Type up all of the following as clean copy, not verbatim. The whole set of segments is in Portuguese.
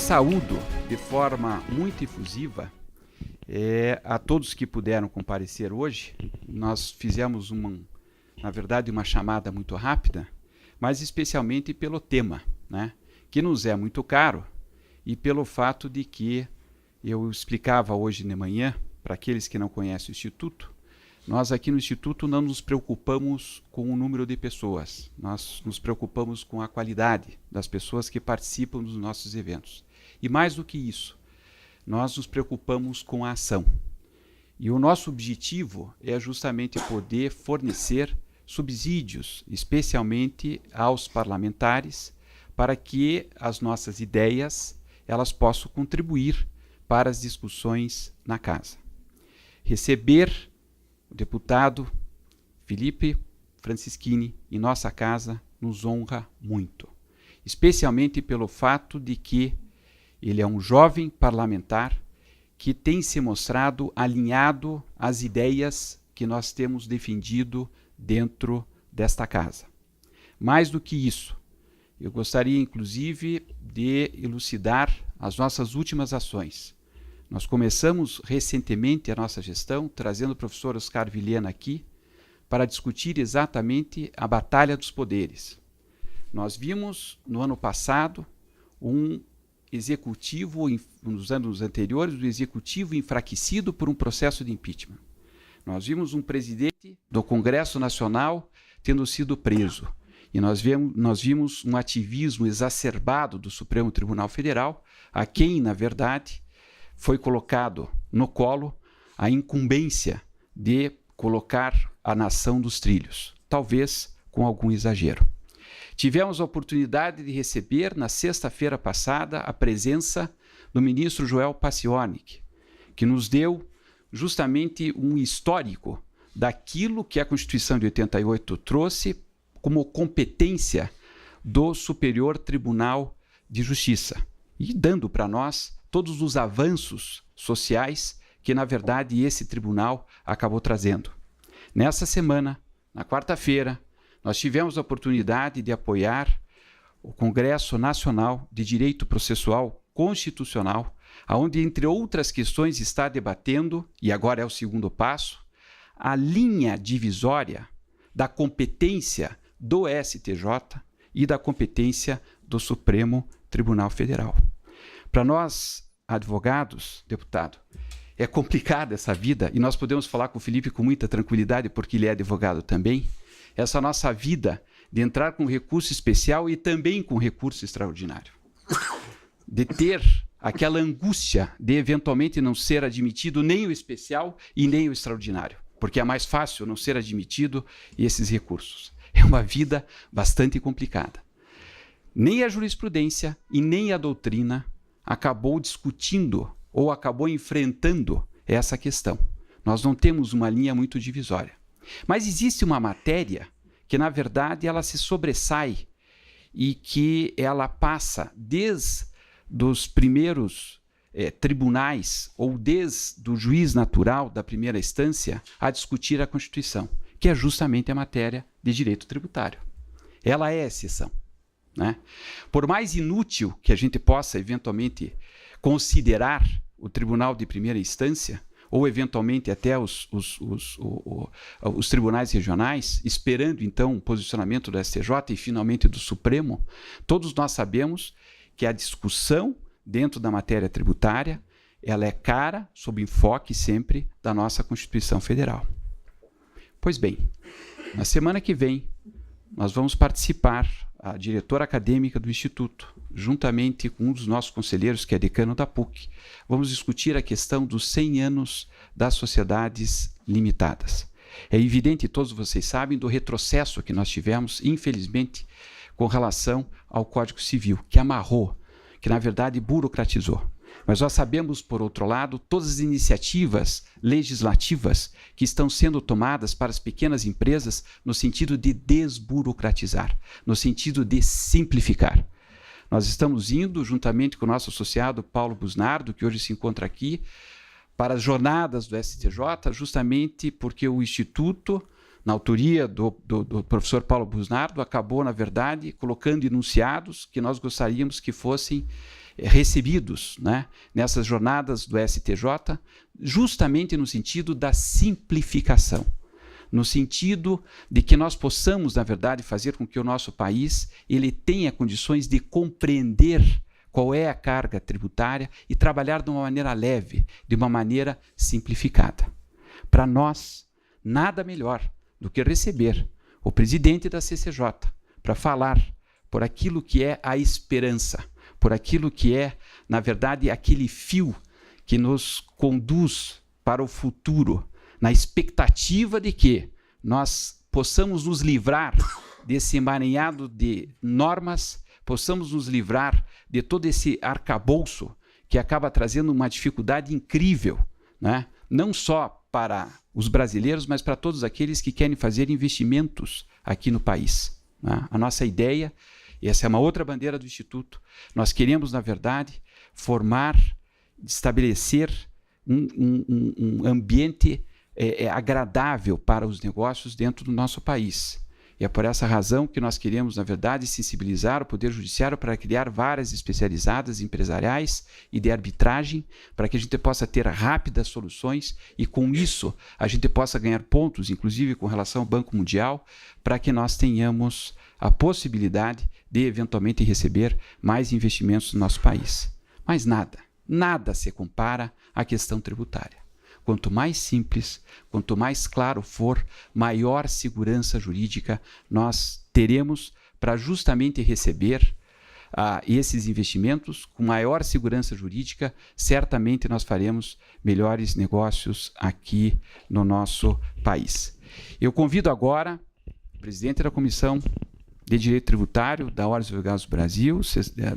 saúdo de forma muito efusiva a todos que puderam comparecer hoje. Nós fizemos na verdade, uma chamada muito rápida, mas especialmente pelo tema, né, que nos é muito caro, e pelo fato de que eu explicava hoje de manhã, para aqueles que não conhecem o Instituto, nós aqui no Instituto não nos preocupamos com o número de pessoas, nós nos preocupamos com a qualidade das pessoas que participam dos nossos eventos. E mais do que isso, nós nos preocupamos com a ação. E o nosso objetivo é justamente poder fornecer subsídios, especialmente aos parlamentares, para que as nossas ideias elas possam contribuir para as discussões na casa. Receber o deputado Felipe Francischini em nossa casa nos honra muito, especialmente pelo fato de que ele é um jovem parlamentar que tem se mostrado alinhado às ideias que nós temos defendido dentro desta casa. Mais do que isso, eu gostaria inclusive de elucidar as nossas últimas ações. Nós começamos recentemente a nossa gestão trazendo o professor Oscar Vilhena aqui para discutir exatamente a batalha dos poderes. Nós vimos no ano passado um executivo, nos anos anteriores, um executivo enfraquecido por um processo de impeachment. Nós vimos um presidente do Congresso Nacional tendo sido preso. E nós vimos um ativismo exacerbado do Supremo Tribunal Federal, a quem, na verdade, foi colocado no colo a incumbência de colocar a nação dos trilhos, talvez com algum exagero. Tivemos a oportunidade de receber, na sexta-feira passada, a presença do ministro Joel Paciornik, que nos deu justamente um histórico daquilo que a Constituição de 88 trouxe como competência do Superior Tribunal de Justiça, e dando para nós todos os avanços sociais que, na verdade, esse tribunal acabou trazendo. Nessa semana, na quarta-feira, nós tivemos a oportunidade de apoiar o Congresso Nacional de Direito Processual Constitucional, onde, entre outras questões, está debatendo, e agora é o segundo passo, a linha divisória da competência do STJ e da competência do Supremo Tribunal Federal. Para nós, advogados, deputado, é complicada essa vida, e nós podemos falar com o Felipe com muita tranquilidade, porque ele é advogado também, essa nossa vida de entrar com recurso especial e também com recurso extraordinário. De ter aquela angústia de eventualmente não ser admitido nem o especial e nem o extraordinário, porque é mais fácil não ser admitido esses recursos. É uma vida bastante complicada. Nem a jurisprudência e nem a doutrina acabou discutindo ou acabou enfrentando essa questão. Nós não temos uma linha muito divisória. Mas existe uma matéria que, na verdade, ela se sobressai e que ela passa desde os primeiros tribunais ou desde o juiz natural da primeira instância a discutir a Constituição, que é justamente a matéria de direito tributário. Ela é exceção, né? Por mais inútil que a gente possa eventualmente considerar o tribunal de primeira instância, ou eventualmente até os tribunais regionais, esperando então o posicionamento do STJ e finalmente do Supremo, todos nós sabemos que a discussão dentro da matéria tributária ela é cara sob enfoque sempre da nossa Constituição Federal. Pois bem, na semana que vem nós vamos participar, a diretora acadêmica do Instituto, juntamente com um dos nossos conselheiros, que é decano da PUC, vamos discutir a questão dos 100 anos das sociedades limitadas. É evidente, todos vocês sabem, do retrocesso que nós tivemos, infelizmente, com relação ao Código Civil, que amarrou, que na verdade burocratizou. Mas nós sabemos, por outro lado, todas as iniciativas legislativas que estão sendo tomadas para as pequenas empresas no sentido de desburocratizar, no sentido de simplificar. Nós estamos indo, juntamente com o nosso associado Paulo Busnardo, que hoje se encontra aqui, para as jornadas do STJ, justamente porque o Instituto, na autoria do professor Paulo Busnardo, acabou, na verdade, colocando enunciados que nós gostaríamos que fossem recebidos, né, nessas jornadas do STJ, justamente no sentido da simplificação, no sentido de que nós possamos, na verdade, fazer com que o nosso país ele tenha condições de compreender qual é a carga tributária e trabalhar de uma maneira leve, de uma maneira simplificada. Para nós, nada melhor do que receber o presidente da CCJ para falar por aquilo que é a esperança, por aquilo que é, na verdade, aquele fio que nos conduz para o futuro, na expectativa de que nós possamos nos livrar desse emaranhado de normas, possamos nos livrar de todo esse arcabouço que acaba trazendo uma dificuldade incrível, né? Não só para os brasileiros, mas para todos aqueles que querem fazer investimentos aqui no país, né? A nossa ideia, e essa é uma outra bandeira do Instituto, nós queremos, na verdade, formar, estabelecer um ambiente agradável para os negócios dentro do nosso país. E é por essa razão que nós queremos, na verdade, sensibilizar o Poder Judiciário para criar varas especializadas empresariais e de arbitragem, para que a gente possa ter rápidas soluções e, com isso, a gente possa ganhar pontos, inclusive com relação ao Banco Mundial, para que nós tenhamos a possibilidade de, eventualmente, receber mais investimentos no nosso país. Mas nada se compara à questão tributária. Quanto mais simples, quanto mais claro for, maior segurança jurídica nós teremos para justamente receber esses investimentos. Com maior segurança jurídica, certamente nós faremos melhores negócios aqui no nosso país. Eu convido agora o presidente da Comissão de Direito Tributário da Ordem dos Advogados do Brasil,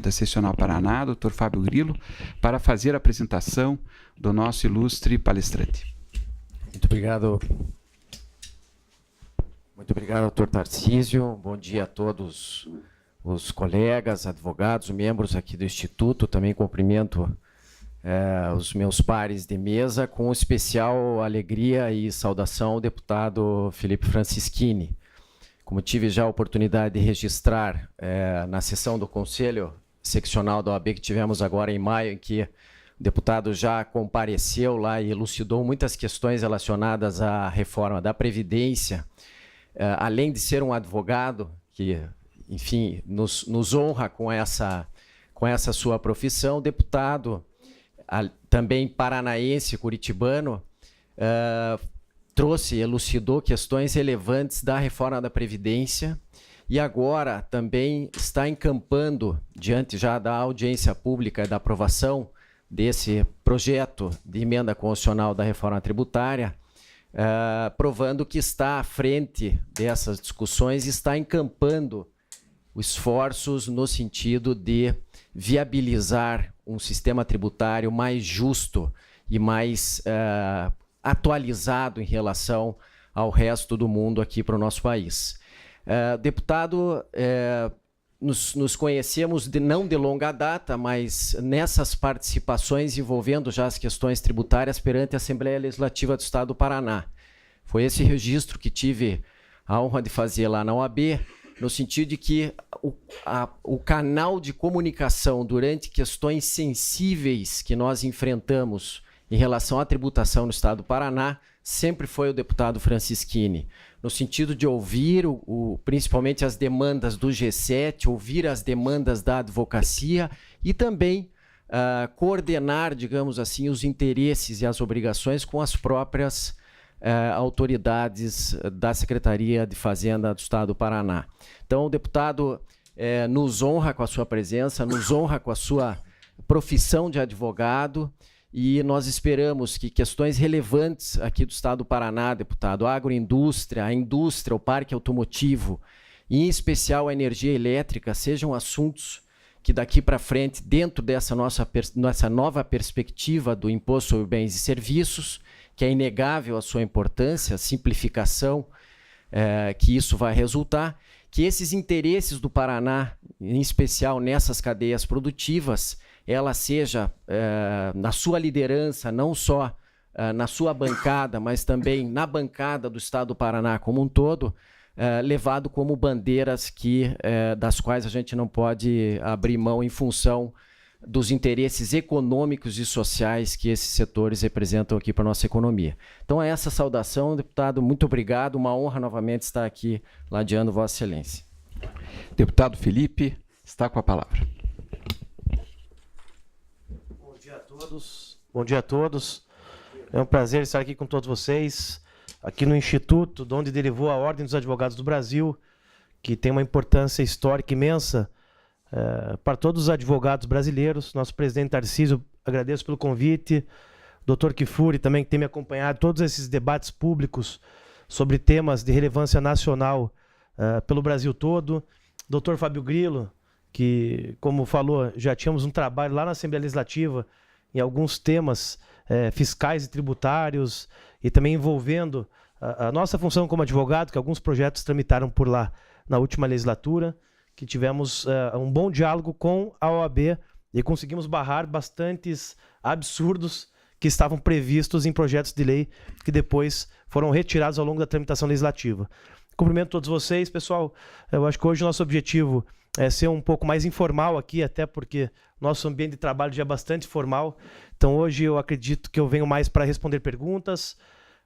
da Seccional Paraná, Dr. Fábio Grillo, para fazer a apresentação do nosso ilustre palestrante. Muito obrigado. Muito obrigado, doutor Tarcísio. Bom dia a todos os colegas, advogados, membros aqui do Instituto. Também cumprimento os meus pares de mesa, com especial alegria e saudação ao deputado Felipe Francischini. Como tive já a oportunidade de registrar na sessão do Conselho Seccional da OAB que tivemos agora em maio, em que o deputado já compareceu lá e elucidou muitas questões relacionadas à reforma da Previdência, além de ser um advogado que, enfim, nos honra com essa sua profissão, deputado também paranaense, curitibano, trouxe e elucidou questões relevantes da reforma da Previdência e agora também está encampando, diante já da audiência pública e da aprovação desse projeto de emenda constitucional da reforma tributária, provando que está à frente dessas discussões e está encampando os esforços no sentido de viabilizar um sistema tributário mais justo e mais atualizado em relação ao resto do mundo aqui para o nosso país. Deputado, nos conhecemos não de longa data, mas nessas participações envolvendo já as questões tributárias perante a Assembleia Legislativa do Estado do Paraná. Foi esse registro que tive a honra de fazer lá na OAB, no sentido de que o canal de comunicação durante questões sensíveis que nós enfrentamos em relação à tributação no Estado do Paraná, sempre foi o deputado Francischini, no sentido de ouvir principalmente as demandas do G7, ouvir as demandas da advocacia e também coordenar, digamos assim, os interesses e as obrigações com as próprias autoridades da Secretaria de Fazenda do Estado do Paraná. Então, o deputado nos honra com a sua presença, nos honra com a sua profissão de advogado, e nós esperamos que questões relevantes aqui do Estado do Paraná, deputado, a agroindústria, a indústria, o parque automotivo, e em especial a energia elétrica, sejam assuntos que daqui para frente, dentro dessa nossa nova perspectiva do Imposto sobre Bens e Serviços, que é inegável a sua importância, a simplificação que isso vai resultar, que esses interesses do Paraná, em especial nessas cadeias produtivas, ela seja, na sua liderança, não só na sua bancada, mas também na bancada do Estado do Paraná como um todo, levado como bandeiras das quais a gente não pode abrir mão em função dos interesses econômicos e sociais que esses setores representam aqui para a nossa economia. Então, é essa saudação, deputado, muito obrigado, uma honra novamente estar aqui ladeando Vossa Excelência. Deputado Felipe, está com a palavra. Bom dia a todos. Bom dia a todos. É um prazer estar aqui com todos vocês, aqui no Instituto, de onde derivou a Ordem dos Advogados do Brasil, que tem uma importância histórica imensa para todos os advogados brasileiros. Nosso presidente Tarcísio, agradeço pelo convite. Dr. Kifuri também, que tem me acompanhado, todos esses debates públicos sobre temas de relevância nacional pelo Brasil todo. Dr. Fábio Grillo, que, como falou, já tínhamos um trabalho lá na Assembleia Legislativa em alguns temas fiscais e tributários, e também envolvendo a nossa função como advogado, que alguns projetos tramitaram por lá na última legislatura, que tivemos um bom diálogo com a OAB e conseguimos barrar bastantes absurdos que estavam previstos em projetos de lei que depois foram retirados ao longo da tramitação legislativa. Cumprimento todos vocês, pessoal. Eu acho que hoje o nosso objetivo é ser um pouco mais informal aqui, até porque nosso ambiente de trabalho já é bastante formal. Então hoje eu acredito que eu venho mais para responder perguntas,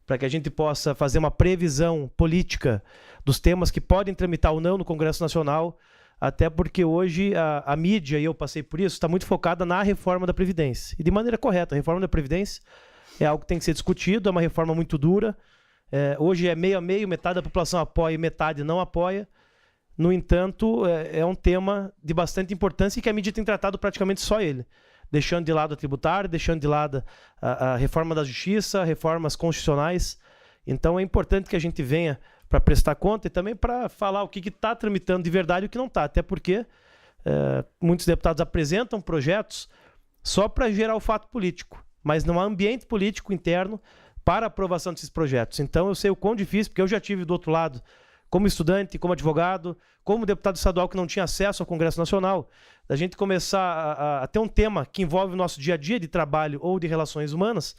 para que a gente possa fazer uma previsão política dos temas que podem tramitar ou não no Congresso Nacional, até porque hoje a mídia, e eu passei por isso, está muito focada na reforma da Previdência. E de maneira correta, a reforma da Previdência é algo que tem que ser discutido, é uma reforma muito dura. Hoje é meio a meio, metade da população apoia e metade não apoia. No entanto, é um tema de bastante importância e que a mídia tem tratado praticamente só ele, deixando de lado a tributária, deixando de lado a reforma da justiça, reformas constitucionais. Então é importante que a gente venha para prestar conta e também para falar o que está tramitando de verdade e o que não está, até porque muitos deputados apresentam projetos só para gerar o fato político, mas não há ambiente político interno para a aprovação desses projetos. Então eu sei o quão difícil, porque eu já tive do outro lado, como estudante, como advogado, como deputado estadual que não tinha acesso ao Congresso Nacional, da gente começar a ter um tema que envolve o nosso dia a dia de trabalho ou de relações humanas,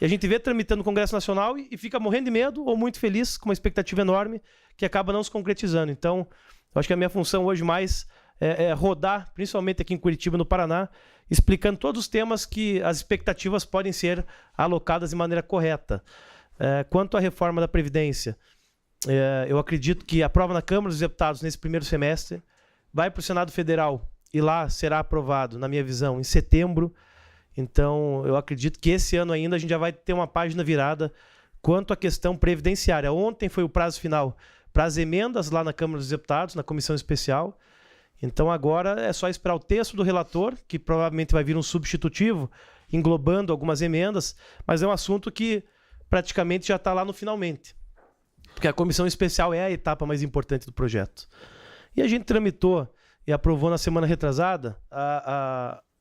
e a gente vê tramitando no Congresso Nacional e fica morrendo de medo ou muito feliz, com uma expectativa enorme, que acaba não se concretizando. Então, eu acho que a minha função hoje mais é rodar, principalmente aqui em Curitiba, no Paraná, explicando todos os temas que as expectativas podem ser alocadas de maneira correta. Quanto à reforma da Previdência, eu acredito que a prova na Câmara dos Deputados nesse primeiro semestre vai para o Senado Federal e lá será aprovado, na minha visão, em setembro. Então, eu acredito que esse ano ainda a gente já vai ter uma página virada quanto à questão previdenciária. Ontem foi o prazo final para as emendas lá na Câmara dos Deputados, na comissão especial. Então, agora é só esperar o texto do relator, que provavelmente vai vir um substitutivo, englobando algumas emendas, mas é um assunto que praticamente já está lá no finalmente, porque a comissão especial é a etapa mais importante do projeto. E a gente tramitou e aprovou na semana retrasada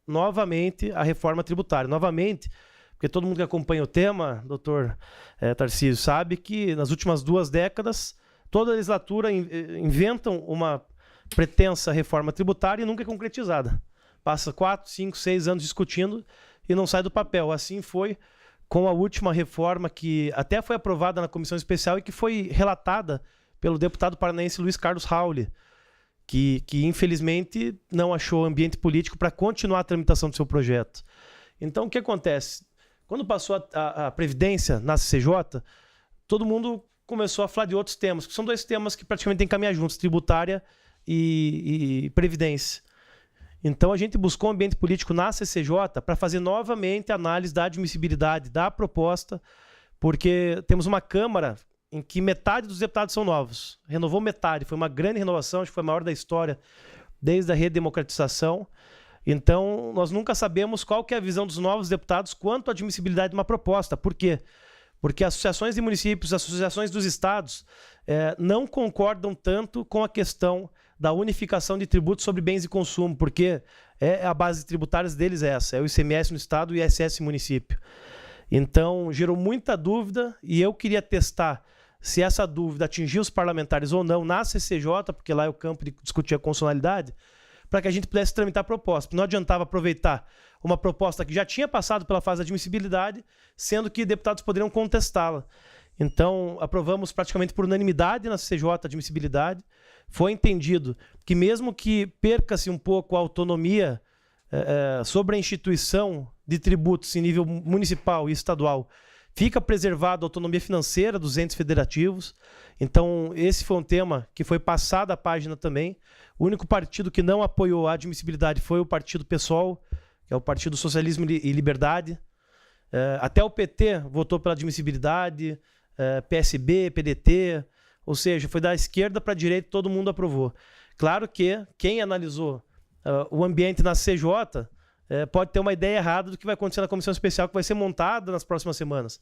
novamente a reforma tributária. Novamente, porque todo mundo que acompanha o tema, doutor Tarcísio, sabe que nas últimas 2 décadas, toda a legislatura inventam uma pretensa reforma tributária e nunca é concretizada. Passa 4, 5, 6 anos discutindo e não sai do papel. Assim foi com a última reforma que até foi aprovada na comissão especial e que foi relatada pelo deputado paranaense Luiz Carlos Rauli, que infelizmente não achou ambiente político para continuar a tramitação do seu projeto. Então, o que acontece? Quando passou a Previdência na CCJ, todo mundo começou a falar de outros temas, que são 2 temas que praticamente têm que caminhar juntos, tributária e Previdência. Então, a gente buscou um ambiente político na CCJ para fazer novamente a análise da admissibilidade da proposta, porque temos uma Câmara em que metade dos deputados são novos. Renovou metade, foi uma grande renovação, acho que foi a maior da história, desde a redemocratização. Então, nós nunca sabemos qual que é a visão dos novos deputados quanto à admissibilidade de uma proposta. Por quê? Porque associações de municípios, associações dos estados não concordam tanto com a questão da unificação de tributos sobre bens e consumo, porque a base tributária deles é essa, é o ICMS no estado e o ISS no município. Então, gerou muita dúvida e eu queria testar se essa dúvida atingia os parlamentares ou não na CCJ, porque lá é o campo de discutir a constitucionalidade, para que a gente pudesse tramitar a proposta. Porque não adiantava aproveitar uma proposta que já tinha passado pela fase de admissibilidade, sendo que deputados poderiam contestá-la. Então, aprovamos praticamente por unanimidade na CCJ a admissibilidade. Foi entendido que mesmo que perca-se um pouco a autonomia sobre a instituição de tributos em nível municipal e estadual, fica preservada a autonomia financeira dos entes federativos. Então, esse foi um tema que foi passado a página também. O único partido que não apoiou a admissibilidade foi o Partido PSOL, que é o Partido Socialismo e Liberdade. Até o PT votou pela admissibilidade, PSB, PDT, ou seja, foi da esquerda para a direita, todo mundo aprovou. Claro que quem analisou o ambiente na CJ pode ter uma ideia errada do que vai acontecer na comissão especial que vai ser montada nas próximas semanas.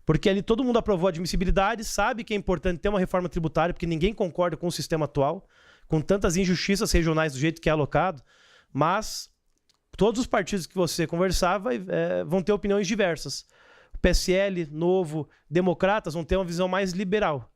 Porque ali todo mundo aprovou a admissibilidade, sabe que é importante ter uma reforma tributária, porque ninguém concorda com o sistema atual, com tantas injustiças regionais do jeito que é alocado, mas todos os partidos que você conversar vão ter opiniões diversas. O PSL, Novo, Democratas vão ter uma visão mais liberal.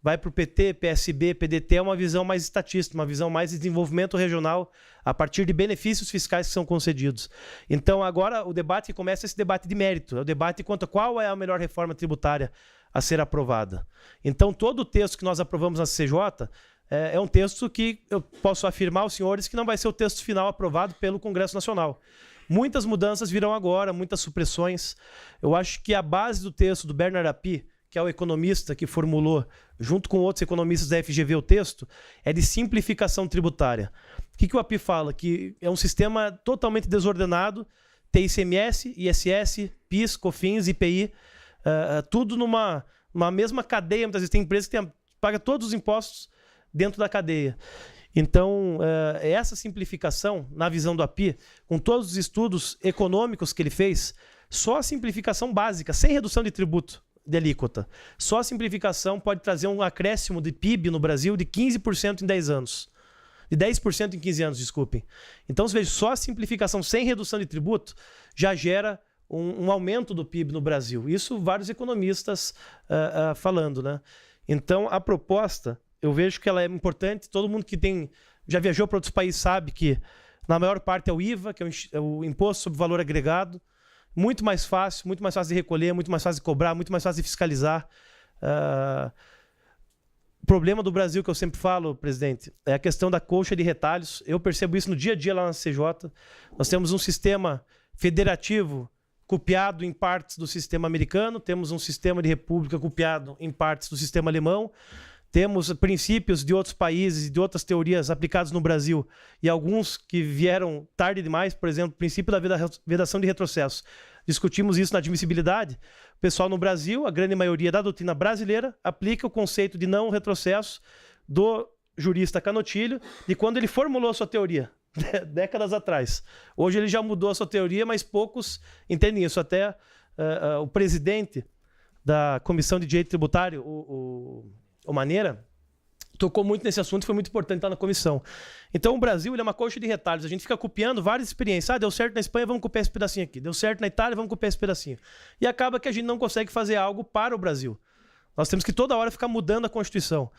Vai para o PT, PSB, PDT, é uma visão mais estatista, uma visão mais de desenvolvimento regional a partir de benefícios fiscais que são concedidos. Então, agora, o debate começa esse debate de mérito, é o debate quanto a qual é a melhor reforma tributária a ser aprovada. Então, todo o texto que nós aprovamos na CJ é um texto que eu posso afirmar aos senhores que não vai ser o texto final aprovado pelo Congresso Nacional. Muitas mudanças virão agora, muitas supressões. Eu acho que a base do texto do Bernard Api, que é o economista que formulou, junto com outros economistas da FGV, o texto, é de simplificação tributária. O que o API fala? Que é um sistema totalmente desordenado, tem ICMS, ISS, PIS, COFINS, IPI, tudo numa mesma cadeia. Muitas vezes tem empresas que pagam todos os impostos dentro da cadeia. Então, essa simplificação, na visão do API, com todos os estudos econômicos que ele fez, só a simplificação básica, sem redução de tributo, de alíquota. Só a simplificação pode trazer um acréscimo de PIB no Brasil de 15% em 10 anos. De 10% em 15 anos, desculpem. Então, você veja, só a simplificação sem redução de tributo já gera um aumento do PIB no Brasil. Isso vários economistas falando, né? Então, a proposta, eu vejo que ela é importante. Todo mundo que já viajou para outros países sabe que, na maior parte, é o IVA, que é o Imposto sobre Valor Agregado. Muito mais fácil de recolher, muito mais fácil de cobrar, muito mais fácil de fiscalizar. O problema do Brasil, que eu sempre falo, presidente, é a questão da colcha de retalhos. Eu percebo isso no dia a dia lá na CJ. Nós temos um sistema federativo copiado em partes do sistema americano, temos um sistema de república copiado em partes do sistema alemão, temos princípios de outros países e de outras teorias aplicados no Brasil e alguns que vieram tarde demais, por exemplo, o princípio da vedação de retrocesso. Discutimos isso na admissibilidade. O pessoal no Brasil, a grande maioria da doutrina brasileira, aplica o conceito de não retrocesso do jurista Canotilho de quando ele formulou a sua teoria, décadas atrás. Hoje ele já mudou a sua teoria, mas poucos entendem isso. Até o presidente da Comissão de Direito Tributário, o Maneira, tocou muito nesse assunto e foi muito importante estar na comissão. Então o Brasil ele é uma coxa de retalhos. A gente fica copiando várias experiências. Deu certo na Espanha, vamos copiar esse pedacinho aqui. Deu certo na Itália, vamos copiar esse pedacinho. E acaba que a gente não consegue fazer algo para o Brasil. Nós temos que toda hora ficar mudando a Constituição.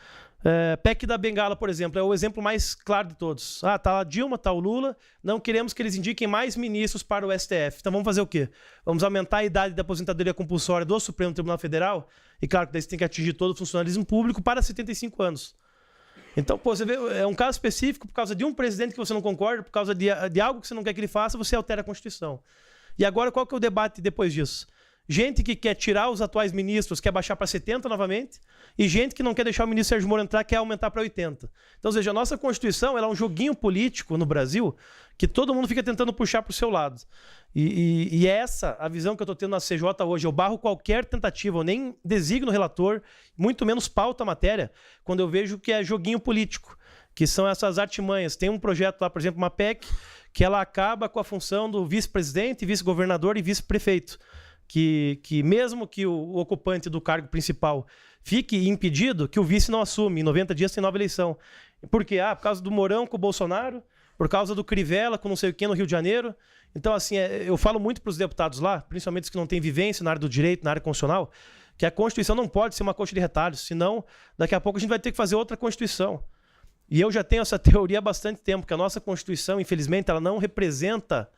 PEC da Bengala, por exemplo, é o exemplo mais claro de todos. Tá a Dilma, tá o Lula, não queremos que eles indiquem mais ministros para o STF. Então vamos fazer o quê? Vamos aumentar a idade da aposentadoria compulsória do Supremo Tribunal Federal, e claro que daí você tem que atingir todo o funcionalismo público para 75 anos. Então, você vê, é um caso específico, por causa de um presidente que você não concorda, por causa de algo que você não quer que ele faça, você altera a Constituição. E agora, qual que é o debate depois disso? Gente que quer tirar os atuais ministros, quer baixar para 70 novamente, e gente que não quer deixar o ministro Sérgio Moro entrar, quer aumentar para 80. Então, ou seja, a nossa Constituição ela é um joguinho político no Brasil que todo mundo fica tentando puxar para o seu lado. E essa a visão que eu estou tendo na CJ hoje. Eu barro qualquer tentativa, eu nem designo relator, muito menos pauta a matéria, quando eu vejo que é joguinho político, que são essas artimanhas. Tem um projeto lá, por exemplo, uma PEC, que ela acaba com a função do vice-presidente, vice-governador e vice-prefeito. Que mesmo que o ocupante do cargo principal fique impedido, que o vice não assume. Em 90 dias tem nova eleição. Por quê? Por causa do Mourão com o Bolsonaro, por causa do Crivella com não sei o que no Rio de Janeiro. Então, assim, eu falo muito para os deputados lá, principalmente os que não têm vivência na área do direito, na área constitucional, que a Constituição não pode ser uma coxa de retalhos, senão daqui a pouco a gente vai ter que fazer outra Constituição. E eu já tenho essa teoria há bastante tempo, que a nossa Constituição, infelizmente, ela não representa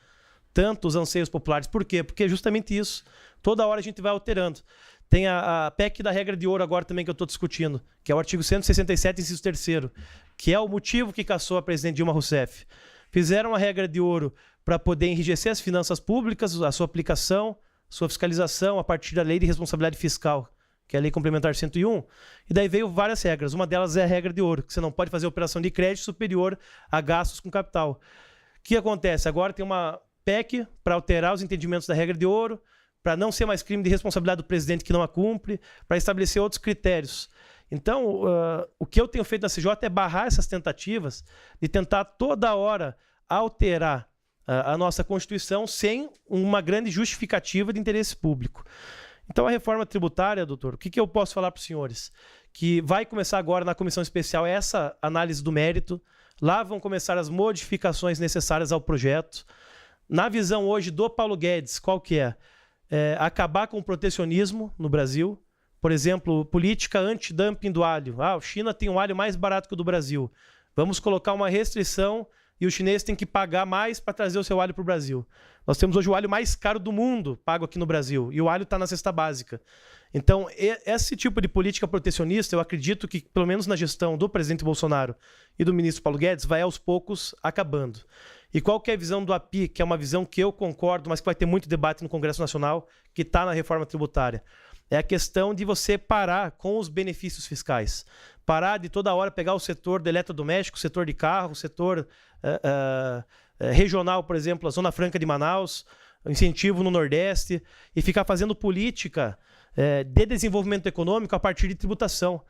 tanto os anseios populares. Por quê? Porque é justamente isso. Toda hora a gente vai alterando. Tem a PEC da regra de ouro agora também que eu estou discutindo, que é o artigo 167, inciso 3º, que é o motivo que cassou a presidente Dilma Rousseff. Fizeram a regra de ouro para poder enrijecer as finanças públicas, a sua aplicação, sua fiscalização a partir da Lei de Responsabilidade Fiscal, que é a Lei Complementar 101, e daí veio várias regras. Uma delas é a regra de ouro, que você não pode fazer operação de crédito superior a gastos com capital. O que acontece? Agora tem uma PEC para alterar os entendimentos da regra de ouro, para não ser mais crime de responsabilidade do presidente que não a cumpre, para estabelecer outros critérios. Então, o que eu tenho feito na CJ é barrar essas tentativas de tentar toda hora alterar a nossa Constituição sem uma grande justificativa de interesse público. Então, a reforma tributária, doutor, o que eu posso falar para os senhores? Que vai começar agora na comissão especial essa análise do mérito, lá vão começar as modificações necessárias ao projeto. Na visão hoje do Paulo Guedes, qual que é? Acabar com o protecionismo no Brasil. Por exemplo, política anti-dumping do alho. A China tem um alho mais barato que o do Brasil. Vamos colocar uma restrição e os chineses têm que pagar mais para trazer o seu alho para o Brasil. Nós temos hoje o alho mais caro do mundo pago aqui no Brasil, e o alho está na cesta básica. Então, esse tipo de política protecionista, eu acredito que, pelo menos na gestão do presidente Bolsonaro e do ministro Paulo Guedes, vai aos poucos acabando. E qual que é a visão do API, que é uma visão que eu concordo, mas que vai ter muito debate no Congresso Nacional, que está na reforma tributária? É a questão de você parar com os benefícios fiscais. Parar de toda hora pegar o setor de eletrodoméstico, o setor de carro, o setor regional, por exemplo, a Zona Franca de Manaus, incentivo no Nordeste, e ficar fazendo política de desenvolvimento econômico a partir de tributação.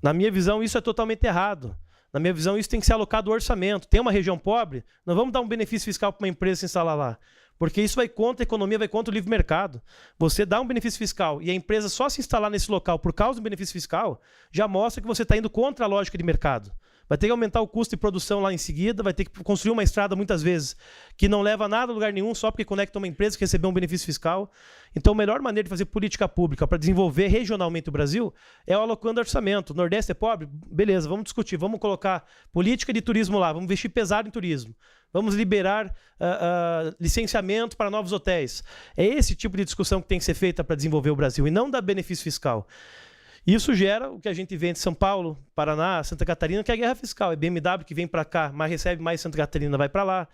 Na minha visão, isso é totalmente errado. Na minha visão, isso tem que ser alocado ao orçamento. Tem uma região pobre, não vamos dar um benefício fiscal para uma empresa se instalar lá. Porque isso vai contra a economia, vai contra o livre mercado. Você dá um benefício fiscal e a empresa só se instalar nesse local por causa do benefício fiscal, já mostra que você está indo contra a lógica de mercado. Vai ter que aumentar o custo de produção lá em seguida, vai ter que construir uma estrada muitas vezes que não leva a nada a lugar nenhum, só porque conecta uma empresa que recebeu um benefício fiscal. Então a melhor maneira de fazer política pública para desenvolver regionalmente o Brasil é alocando orçamento. O Nordeste é pobre? Beleza, vamos discutir, vamos colocar política de turismo lá, vamos investir pesado em turismo. Vamos liberar licenciamento para novos hotéis. É esse tipo de discussão que tem que ser feita para desenvolver o Brasil e não dar benefício fiscal. Isso gera o que a gente vê de São Paulo, Paraná, Santa Catarina, que é a guerra fiscal. É BMW que vem para cá, mas recebe mais Santa Catarina, vai para lá.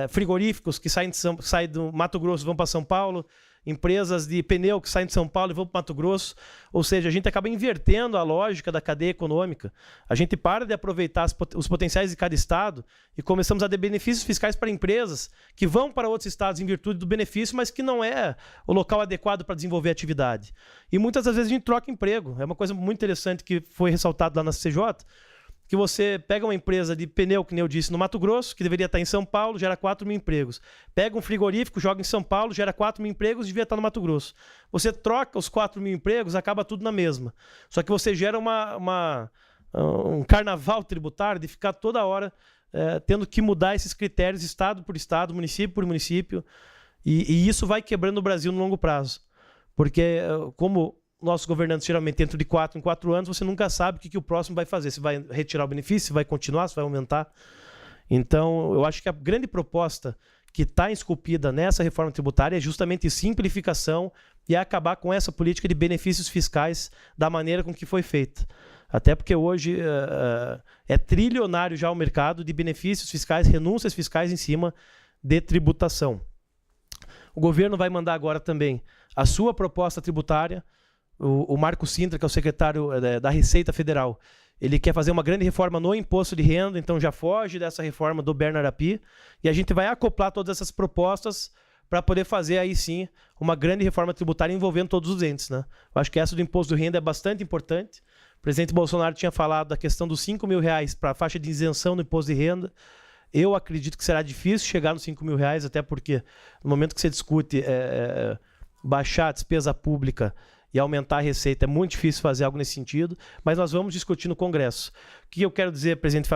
Frigoríficos que saem do Mato Grosso vão para São Paulo. Empresas de pneu que saem de São Paulo e vão para o Mato Grosso. Ou seja, a gente acaba invertendo a lógica da cadeia econômica. A gente para de aproveitar os potenciais de cada estado e começamos a dar benefícios fiscais para empresas que vão para outros estados em virtude do benefício, mas que não é o local adequado para desenvolver a atividade. E muitas das vezes a gente troca emprego. É uma coisa muito interessante que foi ressaltado lá na CJ, que você pega uma empresa de pneu, que nem eu disse, no Mato Grosso, que deveria estar em São Paulo, gera 4 mil empregos. Pega um frigorífico, joga em São Paulo, gera 4 mil empregos, devia estar no Mato Grosso. Você troca os 4 mil empregos, acaba tudo na mesma. Só que você gera um carnaval tributário de ficar toda hora tendo que mudar esses critérios, estado por estado, município por município, e isso vai quebrando o Brasil no longo prazo. Porque, como nossos governantes geralmente dentro de 4 em 4 anos, você nunca sabe o que o próximo vai fazer. Se vai retirar o benefício, se vai continuar, se vai aumentar. Então, eu acho que a grande proposta que está esculpida nessa reforma tributária é justamente simplificação e acabar com essa política de benefícios fiscais da maneira com que foi feita. Até porque hoje é trilionário já o mercado de benefícios fiscais, renúncias fiscais em cima de tributação. O governo vai mandar agora também a sua proposta tributária. O Marco Sintra, que é o secretário da Receita Federal, ele quer fazer uma grande reforma no imposto de renda, então já foge dessa reforma do Bernard Api, e a gente vai acoplar todas essas propostas para poder fazer aí sim uma grande reforma tributária envolvendo todos os entes, né? Eu acho que essa do imposto de renda é bastante importante. O presidente Bolsonaro tinha falado da questão dos R$5 mil para a faixa de isenção no imposto de renda. Eu acredito que será difícil chegar nos R$5 mil, até porque no momento que você discute baixar a despesa pública e aumentar a receita, é muito difícil fazer algo nesse sentido, mas nós vamos discutir no Congresso. O que eu quero dizer, presidente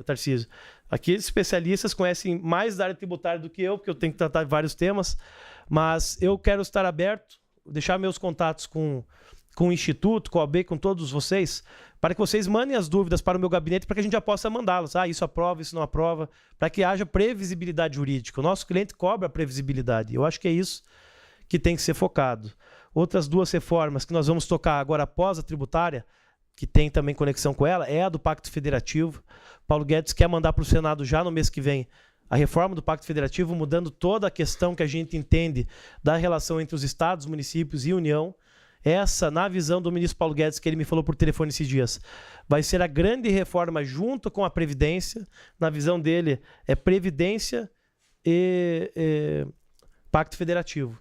Tarcísio? Aqui especialistas conhecem mais da área tributária do que eu, porque eu tenho que tratar de vários temas, mas eu quero estar aberto, deixar meus contatos com o Instituto, com a OAB, com todos vocês, para que vocês mandem as dúvidas para o meu gabinete, para que a gente já possa mandá-las. Isso aprova, isso não aprova, para que haja previsibilidade jurídica. O nosso cliente cobra a previsibilidade. Eu acho que é isso que tem que ser focado. Outras 2 reformas que nós vamos tocar agora após a tributária, que tem também conexão com ela, é a do Pacto Federativo. Paulo Guedes quer mandar para o Senado já no mês que vem a reforma do Pacto Federativo, mudando toda a questão que a gente entende da relação entre os estados, municípios e União. Essa, na visão do ministro Paulo Guedes, que ele me falou por telefone esses dias, vai ser a grande reforma junto com a Previdência. Na visão dele, é Previdência e Pacto Federativo.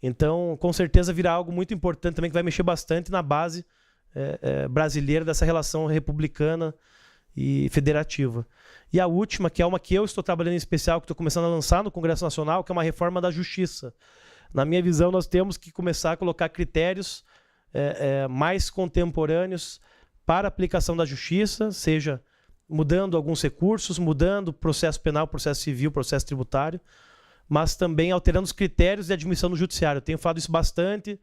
Então, com certeza, virá algo muito importante também, que vai mexer bastante na base brasileira dessa relação republicana e federativa. E a última, que é uma que eu estou trabalhando em especial, que estou começando a lançar no Congresso Nacional, que é uma reforma da Justiça. Na minha visão, nós temos que começar a colocar critérios mais contemporâneos para a aplicação da justiça, seja mudando alguns recursos, mudando o processo penal, processo civil, processo tributário, mas também alterando os critérios de admissão no judiciário. Eu tenho falado isso bastante,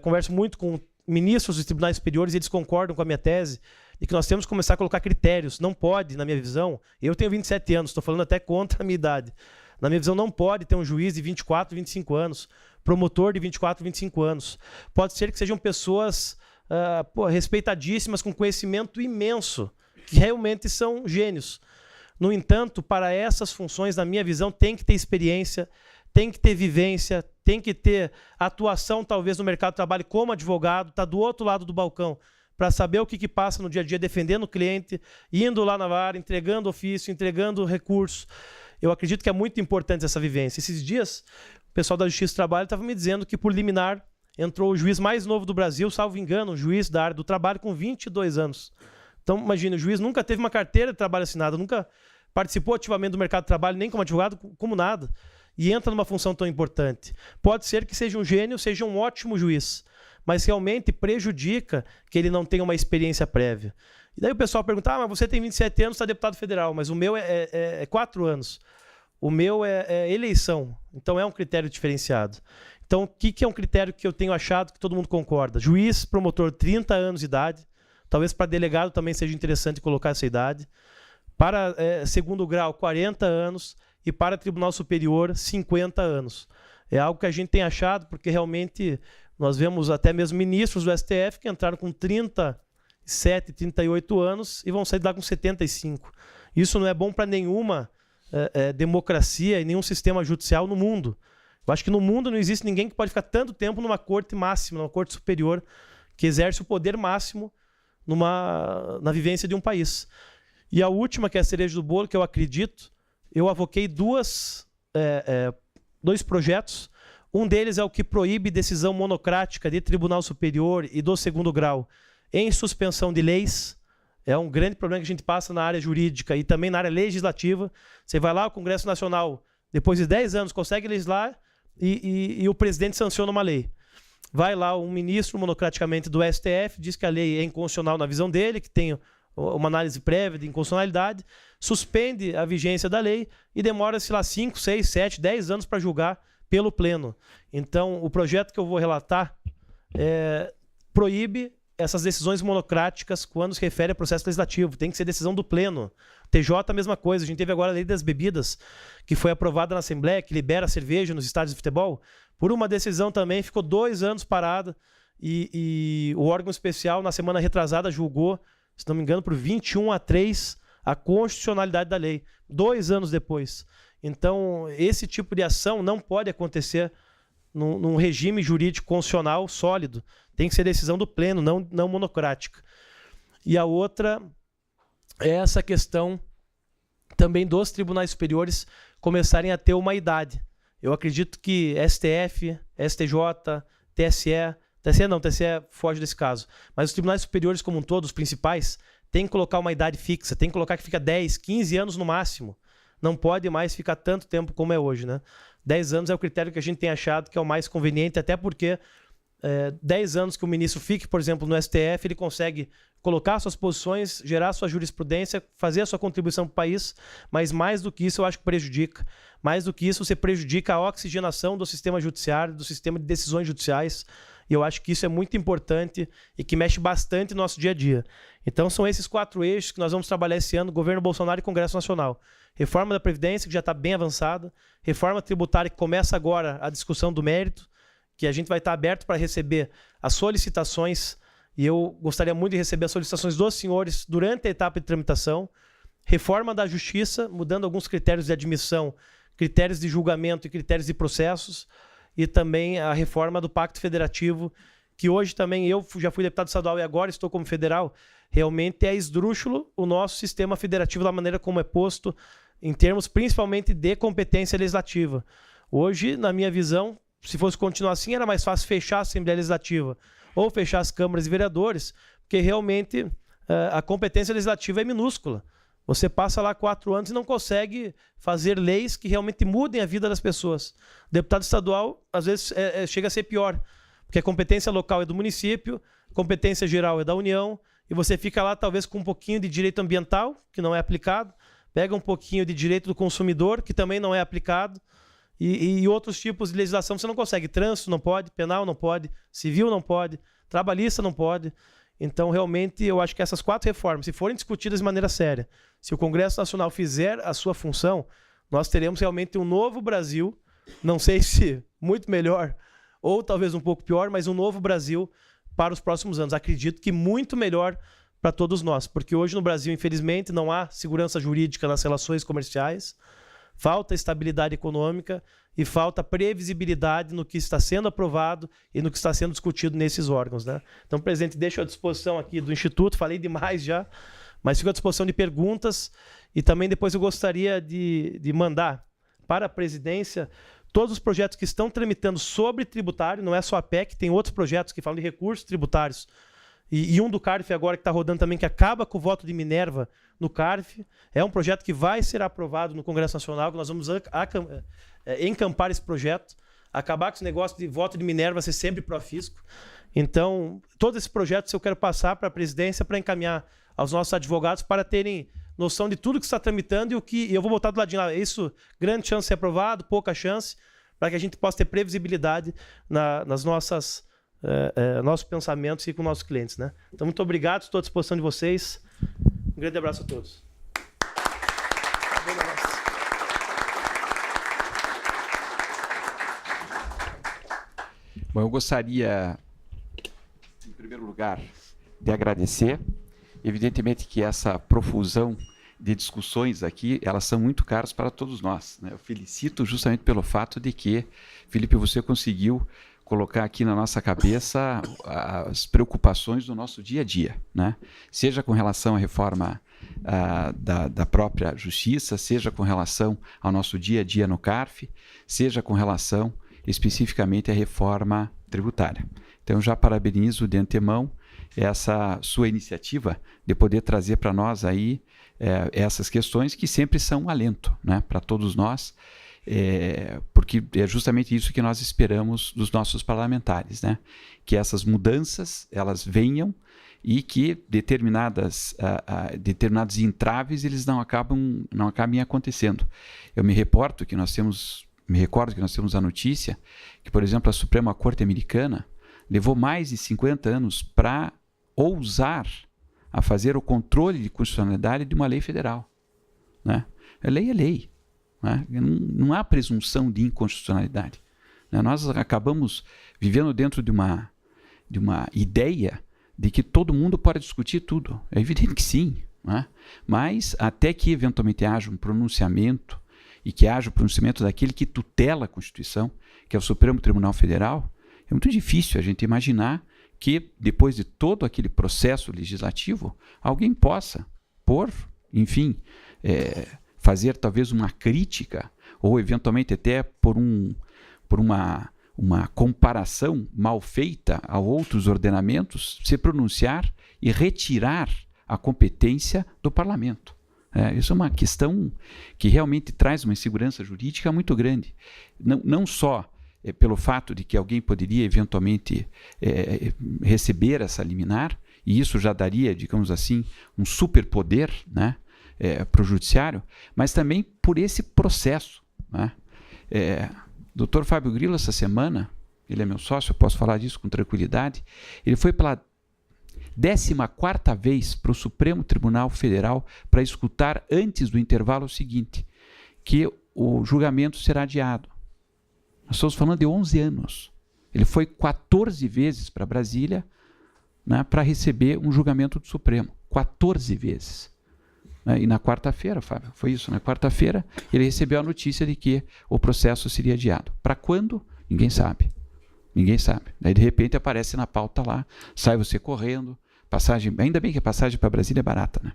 converso muito com ministros dos tribunais superiores e eles concordam com a minha tese de que nós temos que começar a colocar critérios. Não pode, na minha visão, eu tenho 27 anos, estou falando até contra a minha idade. Na minha visão, não pode ter um juiz de 24, 25 anos, promotor de 24, 25 anos. Pode ser que sejam pessoas respeitadíssimas, com conhecimento imenso, que realmente são gênios. No entanto, para essas funções, na minha visão, tem que ter experiência, tem que ter vivência, tem que ter atuação, talvez, no mercado de trabalho como advogado, está do outro lado do balcão, para saber o que passa no dia a dia, defendendo o cliente, indo lá na vara, entregando ofício, entregando recurso. Eu acredito que é muito importante essa vivência. Esses dias, o pessoal da Justiça do Trabalho estava me dizendo que, por liminar, entrou o juiz mais novo do Brasil, salvo engano, um juiz da área do trabalho com 22 anos. Então, imagina, o juiz nunca teve uma carteira de trabalho assinada, nunca participou ativamente do mercado de trabalho, nem como advogado, como nada, e entra numa função tão importante. Pode ser que seja um gênio, seja um ótimo juiz, mas realmente prejudica que ele não tenha uma experiência prévia. E daí o pessoal pergunta, mas você tem 27 anos, está deputado federal, mas o meu é 4 anos. O meu é eleição, então é um critério diferenciado. Então, o que é um critério que eu tenho achado que todo mundo concorda? Juiz, promotor, 30 anos de idade, talvez para delegado também seja interessante colocar essa idade. Para segundo grau, 40 anos. E para Tribunal Superior, 50 anos. É algo que a gente tem achado, porque realmente nós vemos até mesmo ministros do STF que entraram com 37, 38 anos e vão sair de lá com 75. Isso não é bom para nenhuma democracia e nenhum sistema judicial no mundo. Eu acho que no mundo não existe ninguém que pode ficar tanto tempo numa corte máxima, numa corte superior, que exerce o poder máximo na vivência de um país. E a última, que é a cereja do bolo, que eu acredito, eu avoquei dois projetos. Um deles é o que proíbe decisão monocrática de Tribunal Superior e do segundo grau em suspensão de leis. É um grande problema que a gente passa na área jurídica e também na área legislativa. Você vai lá, o Congresso Nacional, depois de 10 anos, consegue legislar e o presidente sanciona uma lei. Vai lá um ministro monocraticamente do STF, diz que a lei é inconstitucional na visão dele, que tem uma análise prévia de inconstitucionalidade, suspende a vigência da lei e demora-se lá 5, 6, 7, 10 anos para julgar pelo Pleno. Então, o projeto que eu vou relatar proíbe essas decisões monocráticas quando se refere a processo legislativo. Tem que ser decisão do Pleno. TJ, a mesma coisa. A gente teve agora a lei das bebidas, que foi aprovada na Assembleia, que libera a cerveja nos estádios de futebol. Por uma decisão também, ficou 2 anos parada e o órgão especial, na semana retrasada, julgou, se não me engano, por 21-3 a constitucionalidade da lei, 2 anos depois. Então, esse tipo de ação não pode acontecer num regime jurídico constitucional sólido. Tem que ser decisão do Pleno, não monocrática. E a outra é essa questão também dos tribunais superiores começarem a ter uma idade. Eu acredito que STF, STJ, TSE foge desse caso. Mas os tribunais superiores como um todo, os principais, têm que colocar uma idade fixa, tem que colocar que fica 10, 15 anos no máximo. Não pode mais ficar tanto tempo como é hoje, né? 10 anos é o critério que a gente tem achado que é o mais conveniente, até porque 10 anos que o ministro fique, por exemplo, no STF, ele consegue colocar suas posições, gerar sua jurisprudência, fazer a sua contribuição para o país, mas mais do que isso eu acho que prejudica. Mais do que isso, você prejudica a oxigenação do sistema judiciário, do sistema de decisões judiciais, e eu acho que isso é muito importante e que mexe bastante no nosso dia a dia. Então são esses 4 eixos que nós vamos trabalhar esse ano, governo Bolsonaro e Congresso Nacional. Reforma da Previdência, que já está bem avançada, reforma tributária, que começa agora a discussão do mérito, que a gente vai estar aberto para receber as solicitações, e eu gostaria muito de receber as solicitações dos senhores durante a etapa de tramitação, reforma da justiça, mudando alguns critérios de admissão, critérios de julgamento e critérios de processos, e também a reforma do Pacto Federativo, que hoje também eu já fui deputado estadual e agora estou como federal. Realmente é esdrúxulo o nosso sistema federativo da maneira como é posto, em termos principalmente de competência legislativa. Hoje, na minha visão, se fosse continuar assim, era mais fácil fechar a Assembleia Legislativa ou fechar as câmaras de vereadores, porque realmente a competência legislativa é minúscula. Você passa lá 4 anos e não consegue fazer leis que realmente mudem a vida das pessoas. O deputado estadual, às vezes, chega a ser pior, porque a competência local é do município, a competência geral é da União, e você fica lá talvez com um pouquinho de direito ambiental, que não é aplicado, pega um pouquinho de direito do consumidor, que também não é aplicado, e outros tipos de legislação você não consegue. Trânsito não pode, penal não pode, civil não pode, trabalhista não pode. Então, realmente, eu acho que essas 4 reformas, se forem discutidas de maneira séria, se o Congresso Nacional fizer a sua função, nós teremos realmente um novo Brasil, não sei se muito melhor ou talvez um pouco pior, mas um novo Brasil para os próximos anos. Acredito que muito melhor para todos nós, porque hoje no Brasil, infelizmente, não há segurança jurídica nas relações comerciais, falta estabilidade econômica e falta previsibilidade no que está sendo aprovado e no que está sendo discutido nesses órgãos, né? Então, presidente, deixo à disposição aqui do Instituto, falei demais já, mas fico à disposição de perguntas, e também depois eu gostaria de mandar para a presidência todos os projetos que estão tramitando sobre tributário, não é só a PEC, tem outros projetos que falam de recursos tributários, e um do CARF agora que está rodando também, que acaba com o voto de Minerva no CARF. É um projeto que vai ser aprovado no Congresso Nacional, que nós vamos encampar esse projeto, acabar com esse negócio de voto de Minerva ser sempre pró-fisco. Então, todos esses projetos eu quero passar para a presidência para encaminhar aos nossos advogados para terem noção de tudo que está tramitando e o que eu vou botar do ladinho lá. Isso, grande chance de ser aprovado, pouca chance, para que a gente possa ter previsibilidade nas nossas nossos pensamentos e com nossos clientes, né? Então, muito obrigado, estou à disposição de vocês. Um grande abraço a todos. Bom, eu gostaria, em primeiro lugar, de agradecer. Evidentemente que essa profusão de discussões aqui, elas são muito caras para todos nós, né? Eu felicito justamente pelo fato de que, Felipe, você conseguiu colocar aqui na nossa cabeça as preocupações do nosso dia a dia, né? Seja com relação à reforma da própria justiça, seja com relação ao nosso dia a dia no CARF, seja com relação especificamente à reforma tributária. Então, já parabenizo de antemão essa sua iniciativa de poder trazer para nós aí essas questões que sempre são um alento, né, para todos nós, porque é justamente isso que nós esperamos dos nossos parlamentares, né, que essas mudanças elas venham e que determinados entraves eles não acabem acontecendo. Eu me recordo que nós temos a notícia que, por exemplo, a Suprema Corte Americana levou mais de 50 anos para ousar a fazer o controle de constitucionalidade de uma lei federal, né? A lei é lei, né? Não há presunção de inconstitucionalidade, né? Nós acabamos vivendo dentro de uma ideia de que todo mundo pode discutir tudo. É evidente que sim, né? Mas até que eventualmente haja um pronunciamento e que haja o pronunciamento daquele que tutela a Constituição, que é o Supremo Tribunal Federal, é muito difícil a gente imaginar que, depois de todo aquele processo legislativo, alguém possa, fazer talvez uma crítica, ou eventualmente até por uma comparação mal feita a outros ordenamentos, se pronunciar e retirar a competência do parlamento. Isso é uma questão que realmente traz uma insegurança jurídica muito grande. Não só pelo fato de que alguém poderia eventualmente receber essa liminar, e isso já daria, digamos assim, um superpoder, né, para o judiciário, mas também por esse processo, né? Dr. Fábio Grillo, essa semana, ele é meu sócio, eu posso falar disso com tranquilidade, ele foi pela 14ª vez para o Supremo Tribunal Federal para escutar antes do intervalo o seguinte, que o julgamento será adiado. Nós estamos falando de 11 anos. Ele foi 14 vezes para Brasília, né, para receber um julgamento do Supremo. 14 vezes. né? E na quarta-feira, Fábio, foi isso, na quarta-feira ele recebeu a notícia de que o processo seria adiado. Para quando? Ninguém sabe. Ninguém sabe. Daí, de repente, aparece na pauta lá, sai você correndo, passagem, ainda bem que a passagem para Brasília é barata, né?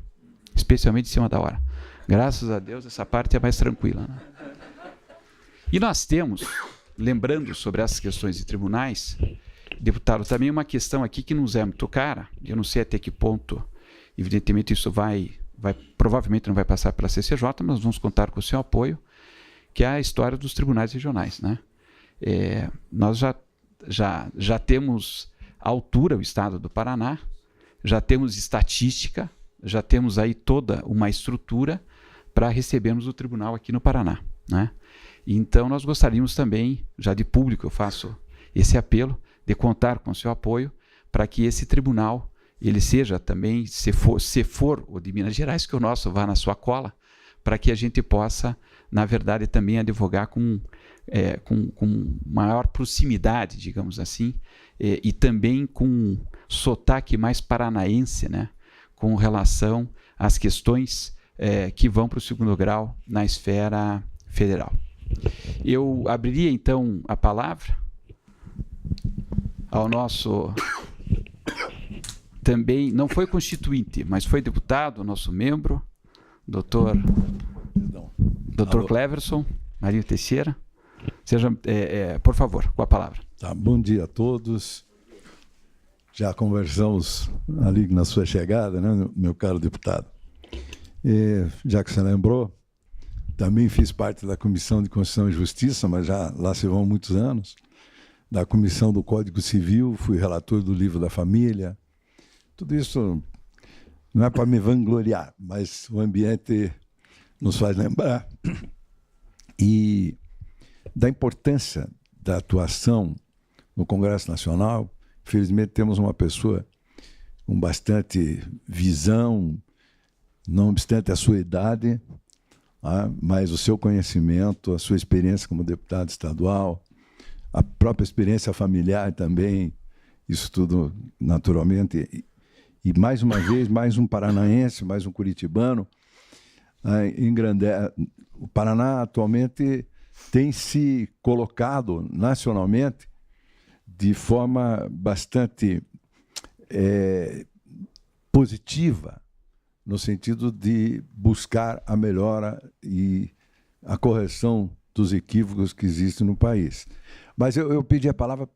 Especialmente em cima da hora. Graças a Deus, essa parte é mais tranquila, né? E nós temos, lembrando sobre essas questões de tribunais, deputado, também uma questão aqui que nos é muito cara, eu não sei até que ponto, evidentemente isso provavelmente não vai passar pela CCJ, mas vamos contar com o seu apoio, que é a história dos tribunais regionais, né? Nós já temos à altura o estado do Paraná, já temos estatística, já temos aí toda uma estrutura para recebermos o tribunal aqui no Paraná, né? Então nós gostaríamos também, já de público eu faço esse apelo, de contar com o seu apoio para que esse tribunal, ele seja também, se for o de Minas Gerais, que o nosso vá na sua cola, para que a gente possa, na verdade, também advogar com maior proximidade, digamos assim, e também com sotaque mais paranaense, né, com relação às questões que vão para o segundo grau na esfera federal. Eu abriria, então, a palavra ao nosso, também, não foi constituinte, mas foi deputado, nosso membro, doutor Cleverson Marinho Teixeira. Seja, por favor, com a palavra. Tá, bom dia a todos. Já conversamos ali na sua chegada, né, meu caro deputado. Já que você lembrou, também fiz parte da Comissão de Constituição e Justiça, mas já lá se vão muitos anos. Da Comissão do Código Civil, fui relator do Livro da Família. Tudo isso não é para me vangloriar, mas o ambiente nos faz lembrar. E da importância da atuação no Congresso Nacional. Infelizmente, temos uma pessoa com bastante visão, não obstante a sua idade, mas o seu conhecimento, a sua experiência como deputado estadual, a própria experiência familiar também, isso tudo naturalmente. E mais uma vez, mais um paranaense, mais um curitibano. O Paraná atualmente tem se colocado nacionalmente de forma bastante positiva, no sentido de buscar a melhora e a correção dos equívocos que existem no país. Mas eu pedi a palavra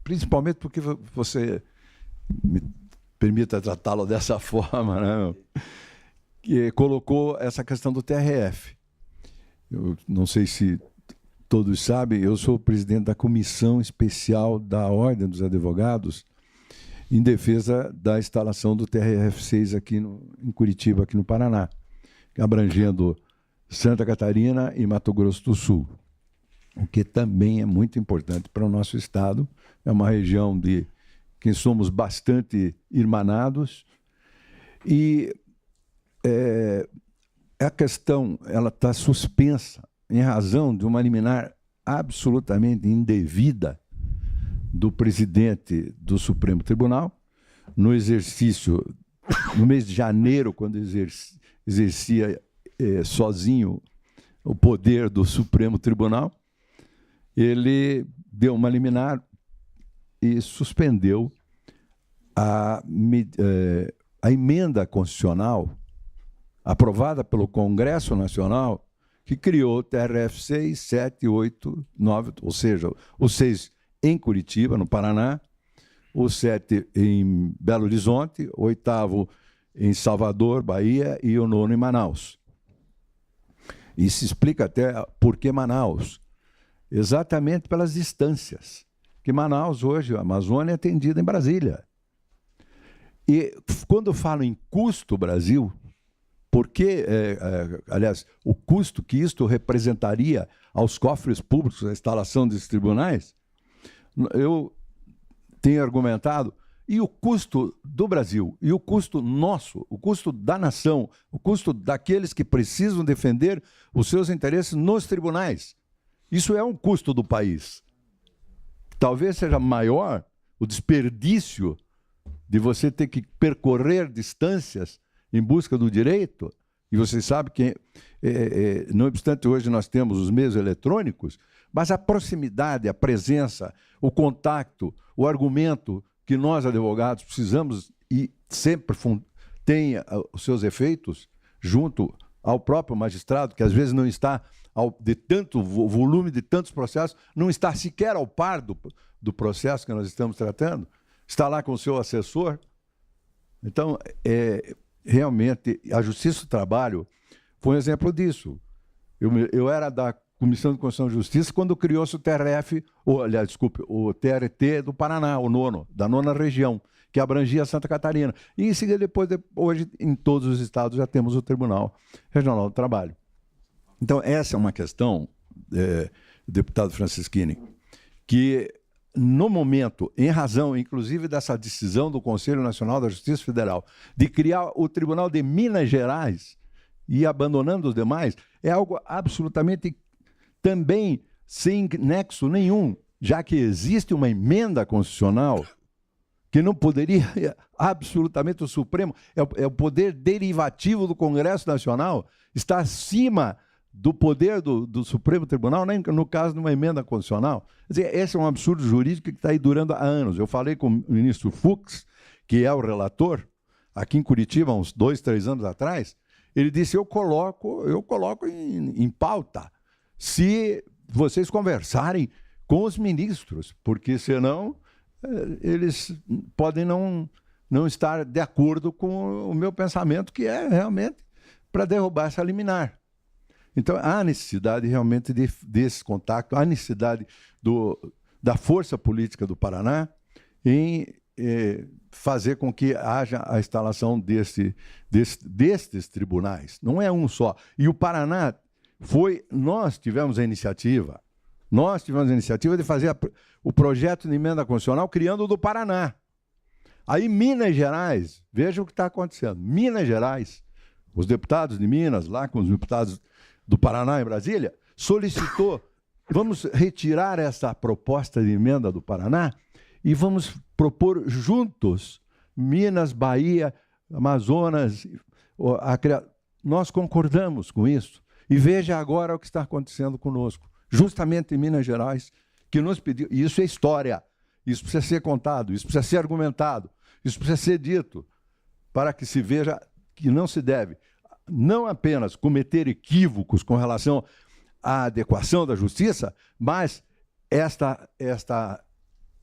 principalmente porque você me permita tratá-lo dessa forma, né? Que colocou essa questão do TRF. Eu não sei se todos sabem, eu sou o presidente da Comissão Especial da Ordem dos Advogados em defesa da instalação do TRF6 aqui em Curitiba, aqui no Paraná, abrangendo Santa Catarina e Mato Grosso do Sul, o que também é muito importante para o nosso estado. É uma região de que somos bastante irmanados e a questão ela está suspensa em razão de uma liminar absolutamente indevida do presidente do Supremo Tribunal, no exercício, no mês de janeiro, quando exercia sozinho o poder do Supremo Tribunal, ele deu uma liminar e suspendeu a emenda constitucional aprovada pelo Congresso Nacional, que criou o TRF 6, 7, 8, 9, ou seja, o 6 em Curitiba, no Paraná, o 7 em Belo Horizonte, o 8º em Salvador, Bahia, e o 9º em Manaus. E se explica até por que Manaus. Exatamente pelas distâncias. Que Manaus, hoje, a Amazônia é atendida em Brasília. E quando eu falo em custo Brasil, porque, aliás, o custo que isto representaria aos cofres públicos, a instalação desses tribunais, eu tenho argumentado, e o custo do Brasil, e o custo nosso, o custo da nação, o custo daqueles que precisam defender os seus interesses nos tribunais. Isso é um custo do país. Talvez seja maior o desperdício de você ter que percorrer distâncias em busca do direito E vocês sabem que, não obstante hoje nós temos os meios eletrônicos, mas a proximidade, a presença, o contato, o argumento que nós, advogados, precisamos e sempre tem os seus efeitos junto ao próprio magistrado, que às vezes não está, de tanto volume de tantos processos, não está sequer ao par do processo que nós estamos tratando, está lá com o seu assessor. Então, realmente, a Justiça do Trabalho foi um exemplo disso. Eu era da Comissão de Constituição e Justiça quando criou-se o TRF, o TRT do Paraná, o nono, da 9ª região, que abrangia Santa Catarina. E em seguida, hoje, em todos os estados, já temos o Tribunal Regional do Trabalho. Então, essa é uma questão, deputado Francisquini, que no momento, em razão, inclusive, dessa decisão do Conselho Nacional da Justiça Federal, de criar o Tribunal de Minas Gerais e abandonando os demais, é algo absolutamente também sem nexo nenhum, já que existe uma emenda constitucional que não poderia, absolutamente, o Supremo, é o poder derivativo do Congresso Nacional, está acima do poder do Supremo Tribunal, nem no caso de uma emenda constitucional. Quer dizer, esse é um absurdo jurídico que está aí durando há anos. Eu falei com o ministro Fux, que é o relator, aqui em Curitiba, uns 2, 3 anos atrás, ele disse, eu coloco em pauta, se vocês conversarem com os ministros, porque senão eles podem não estar de acordo com o meu pensamento, que é realmente para derrubar essa liminar. Então, há necessidade realmente desse contato, há necessidade da força política do Paraná em fazer com que haja a instalação destes tribunais. Não é um só. E o Paraná nós tivemos a iniciativa de fazer o projeto de emenda constitucional criando o do Paraná. Aí Minas Gerais, veja o que está acontecendo. Minas Gerais, os deputados de Minas, lá com os deputados do Paraná em Brasília, solicitou, vamos retirar essa proposta de emenda do Paraná e vamos propor juntos, Minas, Bahia, Amazonas, nós concordamos com isso. E veja agora o que está acontecendo conosco. Justamente em Minas Gerais, que nos pediu, e isso é história, isso precisa ser contado, isso precisa ser argumentado, isso precisa ser dito, para que se veja que não se deve não apenas cometer equívocos com relação à adequação da justiça, mas esta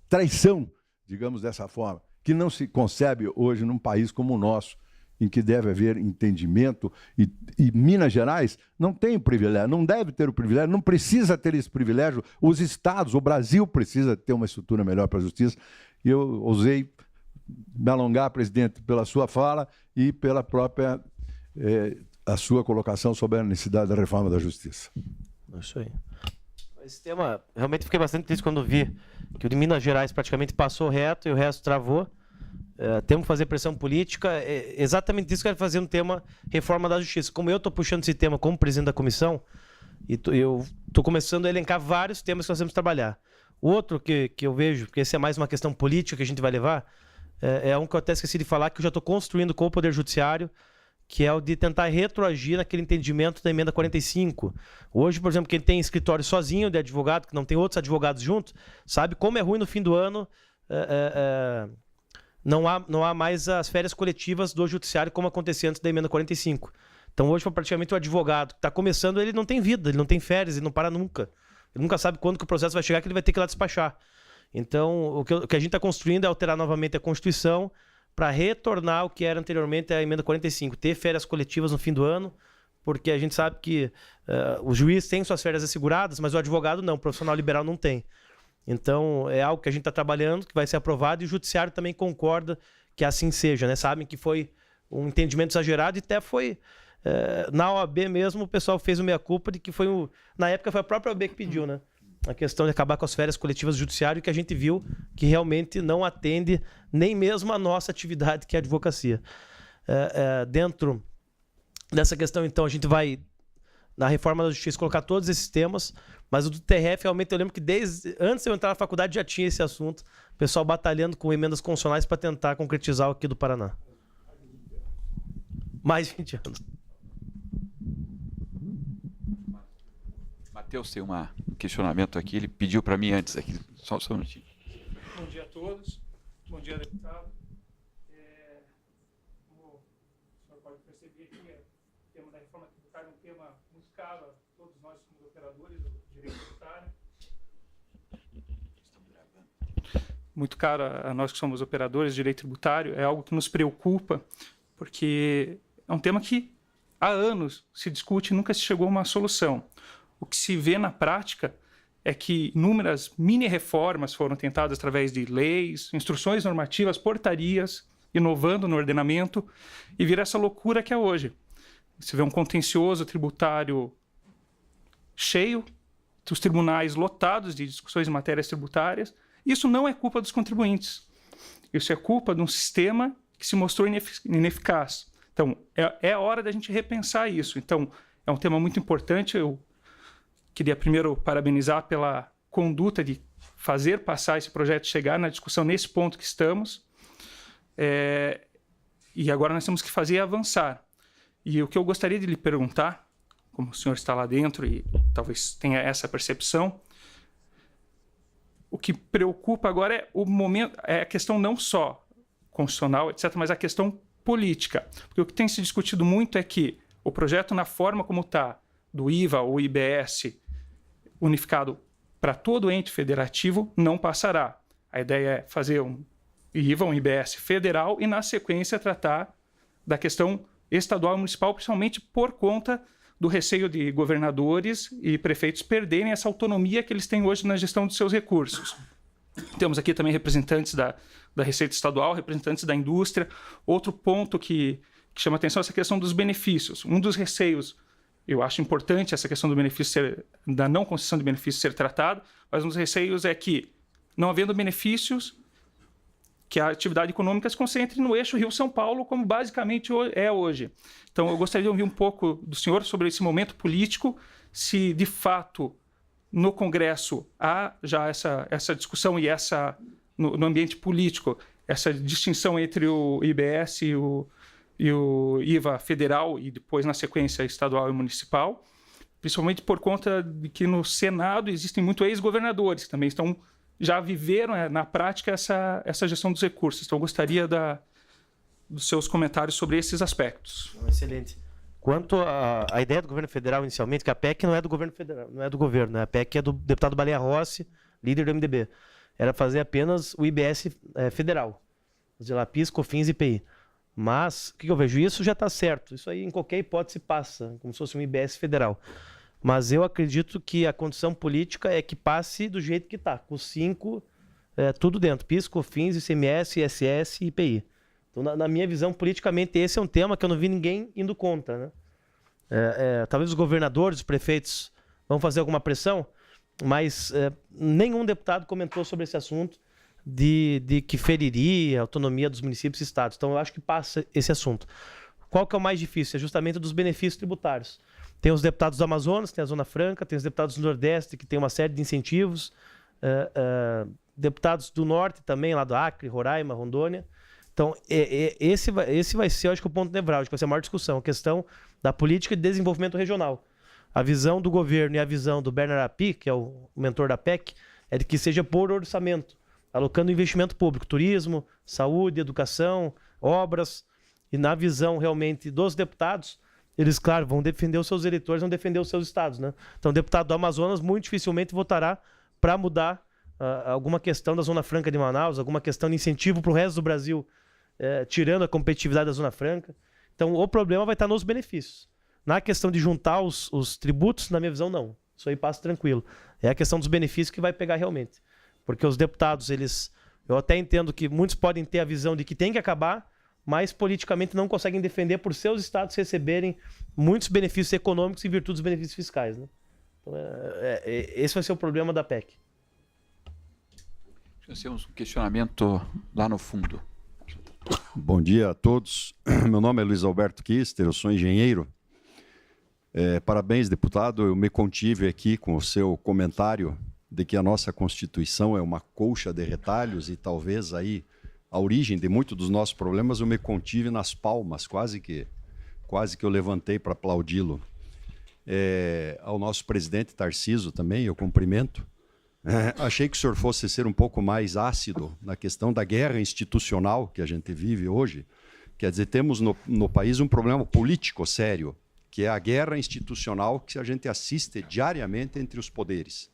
traição, digamos dessa forma, que não se concebe hoje num país como o nosso, em que deve haver entendimento, e Minas Gerais não tem o privilégio, não deve ter o privilégio, não precisa ter esse privilégio, os estados, o Brasil precisa ter uma estrutura melhor para a justiça. Eu ousei me alongar, presidente, pela sua fala e pela própria a sua colocação sobre a necessidade da reforma da justiça. Isso aí. Esse tema, realmente fiquei bastante triste quando vi que o de Minas Gerais praticamente passou reto e o resto travou. Temos que fazer pressão política. Exatamente isso que eu quero fazer no tema reforma da justiça. Como eu estou puxando esse tema como presidente da comissão, e eu estou começando a elencar vários temas que nós temos que trabalhar. Outro que eu vejo, porque esse é mais uma questão política que a gente vai levar, é um que eu até esqueci de falar, que eu já estou construindo com o Poder Judiciário, que é o de tentar retroagir naquele entendimento da emenda 45. Hoje, por exemplo, quem tem escritório sozinho de advogado, que não tem outros advogados juntos, sabe como é ruim no fim do ano não há mais as férias coletivas do judiciário como acontecia antes da emenda 45. Então hoje, praticamente, o advogado que está começando, ele não tem vida, ele não tem férias, ele não para nunca. Ele nunca sabe quando que o processo vai chegar, que ele vai ter que ir lá despachar. Então, o que a gente está construindo é alterar novamente a Constituição para retornar ao que era anteriormente a emenda 45, ter férias coletivas no fim do ano, porque a gente sabe que o juiz tem suas férias asseguradas, mas o advogado não, o profissional liberal não tem. Então, é algo que a gente está trabalhando, que vai ser aprovado, e o judiciário também concorda que assim seja, né? Sabem que foi um entendimento exagerado e até foi... na OAB mesmo, o pessoal fez o meia-culpa de que foi na época foi a própria OAB que pediu, né? A questão de acabar com as férias coletivas do judiciário, que a gente viu que realmente não atende nem mesmo a nossa atividade, que é a advocacia. Dentro dessa questão, então, a gente vai, na reforma da justiça, colocar todos esses temas, mas o do TRF, realmente, eu lembro que desde antes de eu entrar na faculdade já tinha esse assunto, o pessoal batalhando com emendas constitucionais para tentar concretizar o aqui do Paraná. Mais de 20 anos. Matheus tem um questionamento aqui, ele pediu para mim antes aqui, só um minutinho. Bom dia a todos, bom dia, deputado. Como o senhor pode perceber aqui, o tema da reforma tributária é um tema muito caro a todos nós como operadores do direito tributário. Muito caro a nós que somos operadores de direito tributário, é algo que nos preocupa, porque é um tema que há anos se discute e nunca se chegou a uma solução. O que se vê na prática é que inúmeras mini-reformas foram tentadas através de leis, instruções normativas, portarias, inovando no ordenamento, e vira essa loucura que é hoje. Você vê um contencioso tributário cheio, os tribunais lotados de discussões em matérias tributárias. Isso não é culpa dos contribuintes. Isso é culpa de um sistema que se mostrou ineficaz. Então, é a hora da gente repensar isso. Então, é um tema muito importante. Eu queria primeiro parabenizar pela conduta de fazer passar esse projeto, chegar na discussão nesse ponto que estamos. E agora nós temos que fazer avançar. E o que eu gostaria de lhe perguntar, como o senhor está lá dentro e talvez tenha essa percepção, o que preocupa agora é o momento, é a questão não só constitucional, etc., mas a questão política. Porque o que tem se discutido muito é que o projeto, na forma como está, do IVA ou IBS unificado para todo ente federativo, não passará. A ideia é fazer um IVA, um IBS federal, e, na sequência, tratar da questão estadual e municipal, principalmente por conta do receio de governadores e prefeitos perderem essa autonomia que eles têm hoje na gestão dos seus recursos. Temos aqui também representantes da Receita Estadual, representantes da indústria. Outro ponto que chama atenção é essa questão dos benefícios. Um dos receios, eu acho importante essa questão do benefício da não concessão de benefícios ser tratado, mas um dos receios é que, não havendo benefícios, que a atividade econômica se concentre no eixo Rio-São Paulo, como basicamente é hoje. Então, eu gostaria de ouvir um pouco do senhor sobre esse momento político, se de fato no Congresso há já essa discussão e no ambiente político, essa distinção entre o IBS e o IVA federal e depois, na sequência, estadual e municipal, principalmente por conta de que no Senado existem muitos ex-governadores que também já viveram na prática essa gestão dos recursos. Então, eu gostaria dos seus comentários sobre esses aspectos. Excelente. Quanto à ideia do governo federal inicialmente, que a PEC não é do governo federal, não é do governo, né? A PEC é do deputado Baleia Rossi, líder do MDB. Era fazer apenas o IBS federal. Fazer lá PIS, COFINS e IPI. Mas, o que eu vejo? Isso já está certo. Isso aí, em qualquer hipótese, passa, como se fosse um IBS federal. Mas eu acredito que a condição política é que passe do jeito que está, com 5, tudo dentro, PIS, COFINS, ICMS, ISS e IPI. Então, na minha visão, politicamente, esse é um tema que eu não vi ninguém indo contra, né? Talvez os governadores, os prefeitos vão fazer alguma pressão, mas nenhum deputado comentou sobre esse assunto de que feriria a autonomia dos municípios e estados. Então, eu acho que passa esse assunto. Qual que é o mais difícil? É justamente dos benefícios tributários. Tem os deputados do Amazonas, tem a Zona Franca, tem os deputados do Nordeste, que tem uma série de incentivos, deputados do Norte também, lá do Acre, Roraima, Rondônia. Então, esse vai ser, eu acho que o ponto nevrálgico, vai ser a maior discussão, a questão da política de desenvolvimento regional. A visão do governo e a visão do Bernard Api, que é o mentor da PEC, é de que seja por orçamento, alocando investimento público, turismo, saúde, educação, obras, e na visão realmente dos deputados, eles, claro, vão defender os seus eleitores, vão defender os seus estados, né? Então, o deputado do Amazonas muito dificilmente votará para mudar alguma questão da Zona Franca de Manaus, alguma questão de incentivo para o resto do Brasil, tirando a competitividade da Zona Franca. Então, o problema vai estar nos benefícios. Na questão de juntar os tributos, na minha visão, não. Isso aí passa tranquilo. É a questão dos benefícios que vai pegar realmente. Porque os deputados, eu até entendo que muitos podem ter a visão de que tem que acabar, mas politicamente não conseguem defender por seus estados receberem muitos benefícios econômicos em virtude dos benefícios fiscais, né? Então, esse vai ser o problema da PEC. Nós temos um questionamento lá no fundo. Bom dia a todos. Meu nome é Luiz Alberto Kister, eu sou engenheiro. Parabéns, deputado. Eu me contive aqui com o seu comentário de que a nossa Constituição é uma colcha de retalhos e talvez aí a origem de muitos dos nossos problemas. Eu me contive nas palmas, quase que eu levantei para aplaudi-lo. ao nosso presidente Tarcísio também, eu cumprimento. Achei que o senhor fosse ser um pouco mais ácido na questão da guerra institucional que a gente vive hoje. Quer dizer, temos no país um problema político sério, que é a guerra institucional que a gente assiste diariamente entre os poderes.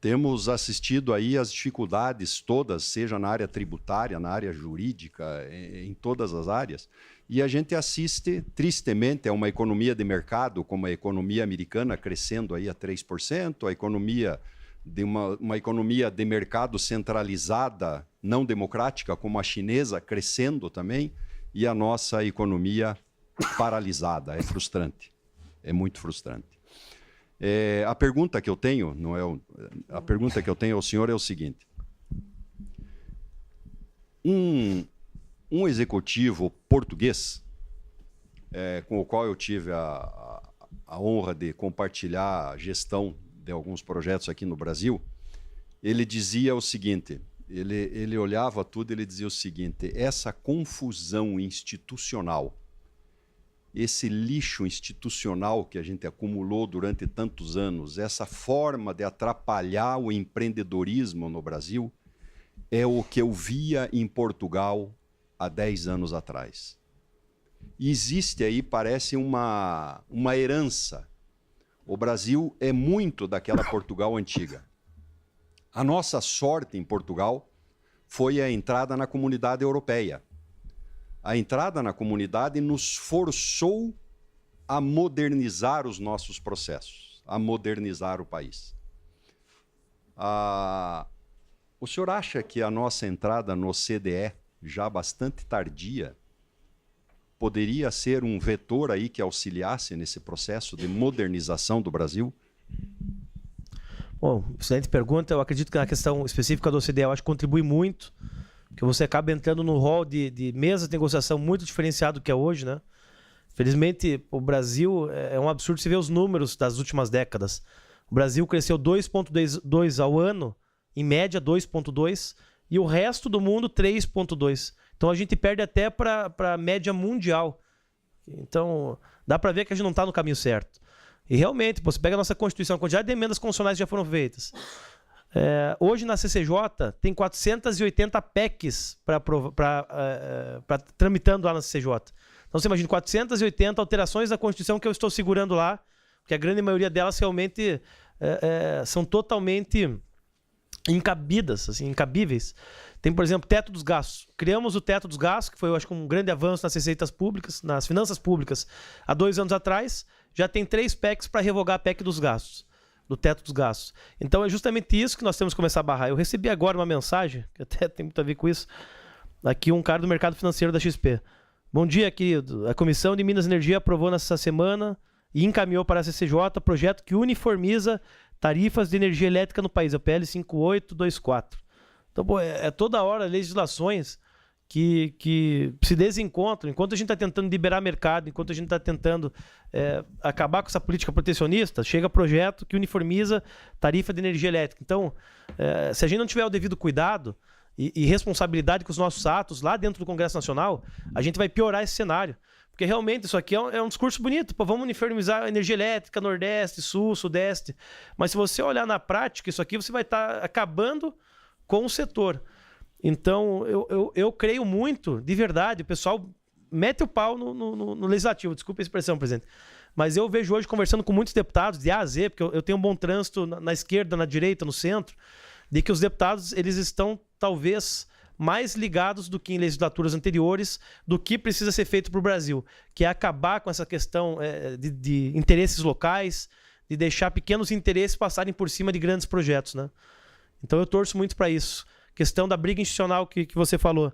Temos assistido aí as dificuldades todas, seja na área tributária, na área jurídica, em todas as áreas, e a gente assiste, tristemente, a uma economia de mercado, como a economia americana, crescendo aí a 3%, a economia de uma economia de mercado centralizada, não democrática, como a chinesa, crescendo também, e a nossa economia paralisada. É frustrante, é muito frustrante. A pergunta que eu tenho, a pergunta que eu tenho ao senhor é o seguinte: um executivo português, com o qual eu tive a honra de compartilhar a gestão de alguns projetos aqui no Brasil, ele dizia o seguinte, ele olhava tudo e ele dizia o seguinte: essa confusão institucional, esse lixo institucional que a gente acumulou durante tantos anos, essa forma de atrapalhar o empreendedorismo no Brasil, é o que eu via em Portugal há 10 anos atrás. E existe aí, parece, uma herança. O Brasil é muito daquela Portugal antiga. A nossa sorte em Portugal foi a entrada na comunidade europeia. A entrada na comunidade nos forçou a modernizar os nossos processos, a modernizar o país. O senhor acha que a nossa entrada no CDE, já bastante tardia, poderia ser um vetor aí que auxiliasse nesse processo de modernização do Brasil? Bom, excelente pergunta. Eu acredito que na questão específica do OCDE, eu acho que contribui muito, que você acaba entrando no rol de mesa de negociação muito diferenciado do que é hoje, né? Felizmente, o Brasil, é um absurdo você ver os números das últimas décadas. O Brasil cresceu 2,2 ao ano, em média 2,2, e o resto do mundo 3,2. Então a gente perde até para a média mundial. Então dá para ver que a gente não está no caminho certo. E realmente, você pega a nossa Constituição, a quantidade de emendas constitucionais que já foram feitas. Hoje na CCJ tem 480 PECs tramitando lá na CCJ. Então você imagina 480 alterações da Constituição que eu estou segurando lá, porque a grande maioria delas realmente são totalmente incabidas, assim, incabíveis. Tem, por exemplo, teto dos gastos. Criamos o teto dos gastos, que foi, eu acho, um grande avanço nas receitas públicas, nas finanças públicas, há 2 anos atrás. Já tem 3 PECs para revogar a PEC dos gastos, do teto dos gastos. Então é justamente isso que nós temos que começar a barrar. Eu recebi agora uma mensagem, que até tem muito a ver com isso, aqui um cara do mercado financeiro da XP. Bom dia, querido. A Comissão de Minas e Energia aprovou nessa semana e encaminhou para a CCJ projeto que uniformiza tarifas de energia elétrica no país, é o PL 5824. Então, pô, toda hora legislações que se desencontram. Enquanto a gente está tentando liberar mercado, enquanto a gente está tentando acabar com essa política protecionista, chega projeto que uniformiza tarifa de energia elétrica. Então, se a gente não tiver o devido cuidado e responsabilidade com os nossos atos lá dentro do Congresso Nacional, a gente vai piorar esse cenário. Porque realmente isso aqui é um discurso bonito. Pô, vamos uniformizar a energia elétrica, Nordeste, Sul, Sudeste. Mas se você olhar na prática, isso aqui você vai estar acabando com o setor. Então, eu creio muito, de verdade, o pessoal mete o pau no legislativo. Desculpa a expressão, presidente. Mas eu vejo hoje, conversando com muitos deputados, de A a Z, porque eu tenho um bom trânsito na esquerda, na direita, no centro, de que os deputados eles estão, talvez, mais ligados do que em legislaturas anteriores, do que precisa ser feito para o Brasil, que é acabar com essa questão de interesses locais, de deixar pequenos interesses passarem por cima de grandes projetos, né? Então eu torço muito para isso. Questão da briga institucional que você falou.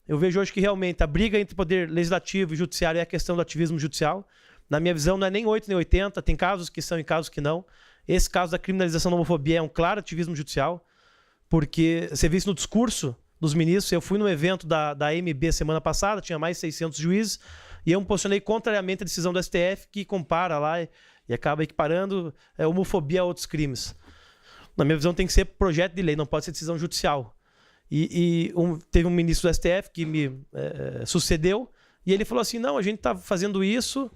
Eu vejo hoje que realmente a briga entre poder legislativo e judiciário é a questão do ativismo judicial. Na minha visão, não é nem 8 nem 80, tem casos que são e casos que não. Esse caso da criminalização da homofobia é um claro ativismo judicial, porque você vê isso no discurso dos ministros. Eu fui no evento da AMB semana passada, tinha mais de 600 juízes, e eu me posicionei contrariamente à decisão do STF, que compara lá e acaba equiparando homofobia a outros crimes. Na minha visão, tem que ser projeto de lei, não pode ser decisão judicial. Teve um ministro do STF que me sucedeu, e ele falou assim, não, a gente está fazendo isso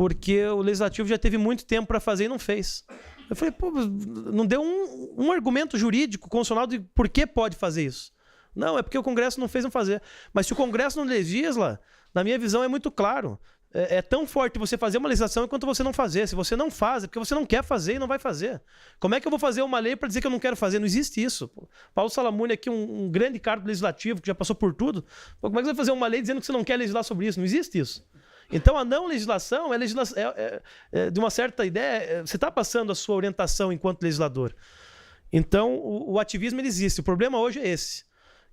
porque o Legislativo já teve muito tempo para fazer e não fez. Eu falei, pô, não deu um argumento jurídico, constitucional, de por que pode fazer isso. Não, é porque o Congresso não fez, não fazer. Mas se o Congresso não legisla, na minha visão é muito claro. É tão forte você fazer uma legislação quanto você não fazer. Se você não faz, é porque você não quer fazer e não vai fazer. Como é que eu vou fazer uma lei para dizer que eu não quero fazer? Não existe isso. Pô. Paulo Salamone aqui, um grande cargo legislativo, que já passou por tudo. Pô, como é que você vai fazer uma lei dizendo que você não quer legislar sobre isso? Não existe isso. Então, a não legislação é de uma certa ideia, você está passando a sua orientação enquanto legislador. Então, o ativismo ele existe. O problema hoje é esse,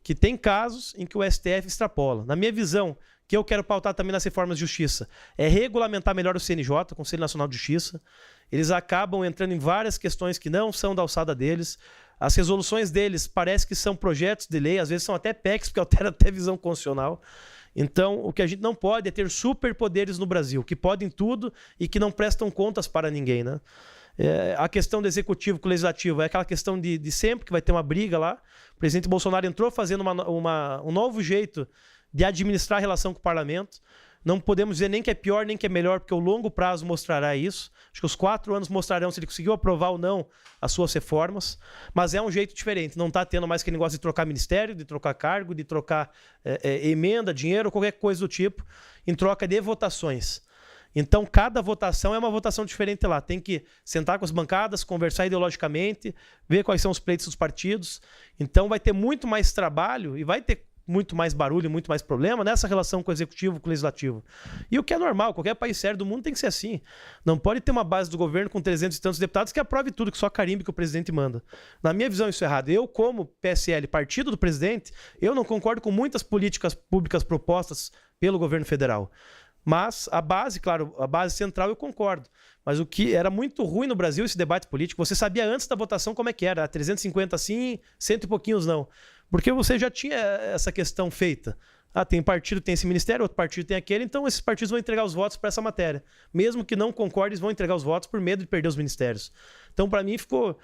que tem casos em que o STF extrapola. Na minha visão, que eu quero pautar também nas reformas de justiça, é regulamentar melhor o CNJ, o Conselho Nacional de Justiça. Eles acabam entrando em várias questões que não são da alçada deles. As resoluções deles parece que são projetos de lei, às vezes são até PECs, porque altera até visão constitucional. Então, o que a gente não pode é ter superpoderes no Brasil, que podem tudo e que não prestam contas para ninguém, né? A questão do executivo com o legislativo é aquela questão de sempre, que vai ter uma briga lá. O presidente Bolsonaro entrou fazendo um novo jeito de administrar a relação com o parlamento. Não podemos dizer nem que é pior, nem que é melhor, porque o longo prazo mostrará isso. Acho que os 4 anos mostrarão se ele conseguiu aprovar ou não as suas reformas. Mas é um jeito diferente. Não está tendo mais aquele negócio de trocar ministério, de trocar cargo, de trocar emenda, dinheiro, qualquer coisa do tipo, em troca de votações. Então, cada votação é uma votação diferente lá. Tem que sentar com as bancadas, conversar ideologicamente, ver quais são os pleitos dos partidos. Então, vai ter muito mais trabalho e vai ter muito mais barulho, muito mais problema nessa relação com o executivo, com o legislativo. E o que é normal, qualquer país sério do mundo tem que ser assim. Não pode ter uma base do governo com 300 e tantos deputados que aprove tudo, que só carimbe que o presidente manda. Na minha visão, isso é errado. Eu, como PSL, partido do presidente, eu não concordo com muitas políticas públicas propostas pelo governo federal. Mas a base, claro, a base central eu concordo. Mas o que era muito ruim no Brasil, esse debate político, você sabia antes da votação como é que era. 350 sim, 100 e pouquinhos não. Porque você já tinha essa questão feita. Ah, tem partido, tem esse ministério, outro partido tem aquele, então esses partidos vão entregar os votos para essa matéria. Mesmo que não concordem, eles vão entregar os votos por medo de perder os ministérios. Então, para mim, ficou,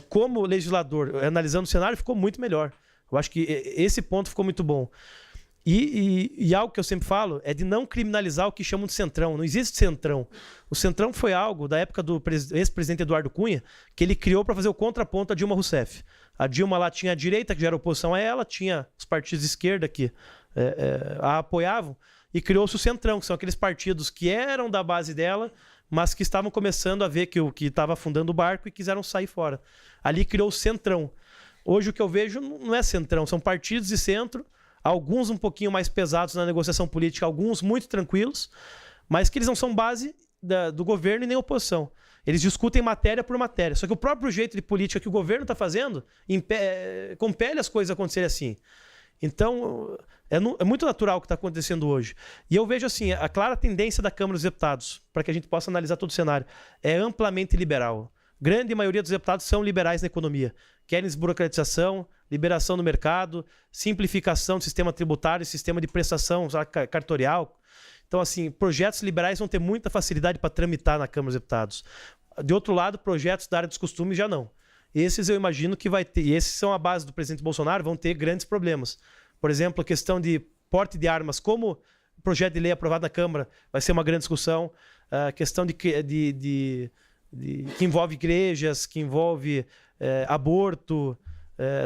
como legislador, analisando o cenário, ficou muito melhor. Eu acho que esse ponto ficou muito bom. E algo que eu sempre falo é de não criminalizar o que chamam de centrão. Não existe centrão. O centrão foi algo da época do ex-presidente Eduardo Cunha, que ele criou para fazer o contraponto a Dilma Rousseff. A Dilma lá tinha a direita, que já era oposição a ela, tinha os partidos de esquerda que a apoiavam, e criou-se o centrão, que são aqueles partidos que eram da base dela, mas que estavam começando a ver que estava afundando o barco e quiseram sair fora. Ali criou o centrão. Hoje o que eu vejo não é centrão, são partidos de centro, alguns um pouquinho mais pesados na negociação política, alguns muito tranquilos, mas que eles não são base do governo e nem oposição. Eles discutem matéria por matéria. Só que o próprio jeito de política que o governo está fazendo compele as coisas a acontecerem assim. Então, é muito natural o que está acontecendo hoje. E eu vejo assim, a clara tendência da Câmara dos Deputados, para que a gente possa analisar todo o cenário, é amplamente liberal. Grande maioria dos deputados são liberais na economia. Querem desburocratização, liberação do mercado, simplificação do sistema tributário, sistema de prestação cartorial. Então, assim, projetos liberais vão ter muita facilidade para tramitar na Câmara dos Deputados. De outro lado, projetos da área dos costumes já não. Esses eu imagino que vai ter, e esses são a base do presidente Bolsonaro, vão ter grandes problemas. Por exemplo, a questão de porte de armas, como projeto de lei aprovado na Câmara vai ser uma grande discussão. A questão que envolve igrejas, que envolve aborto,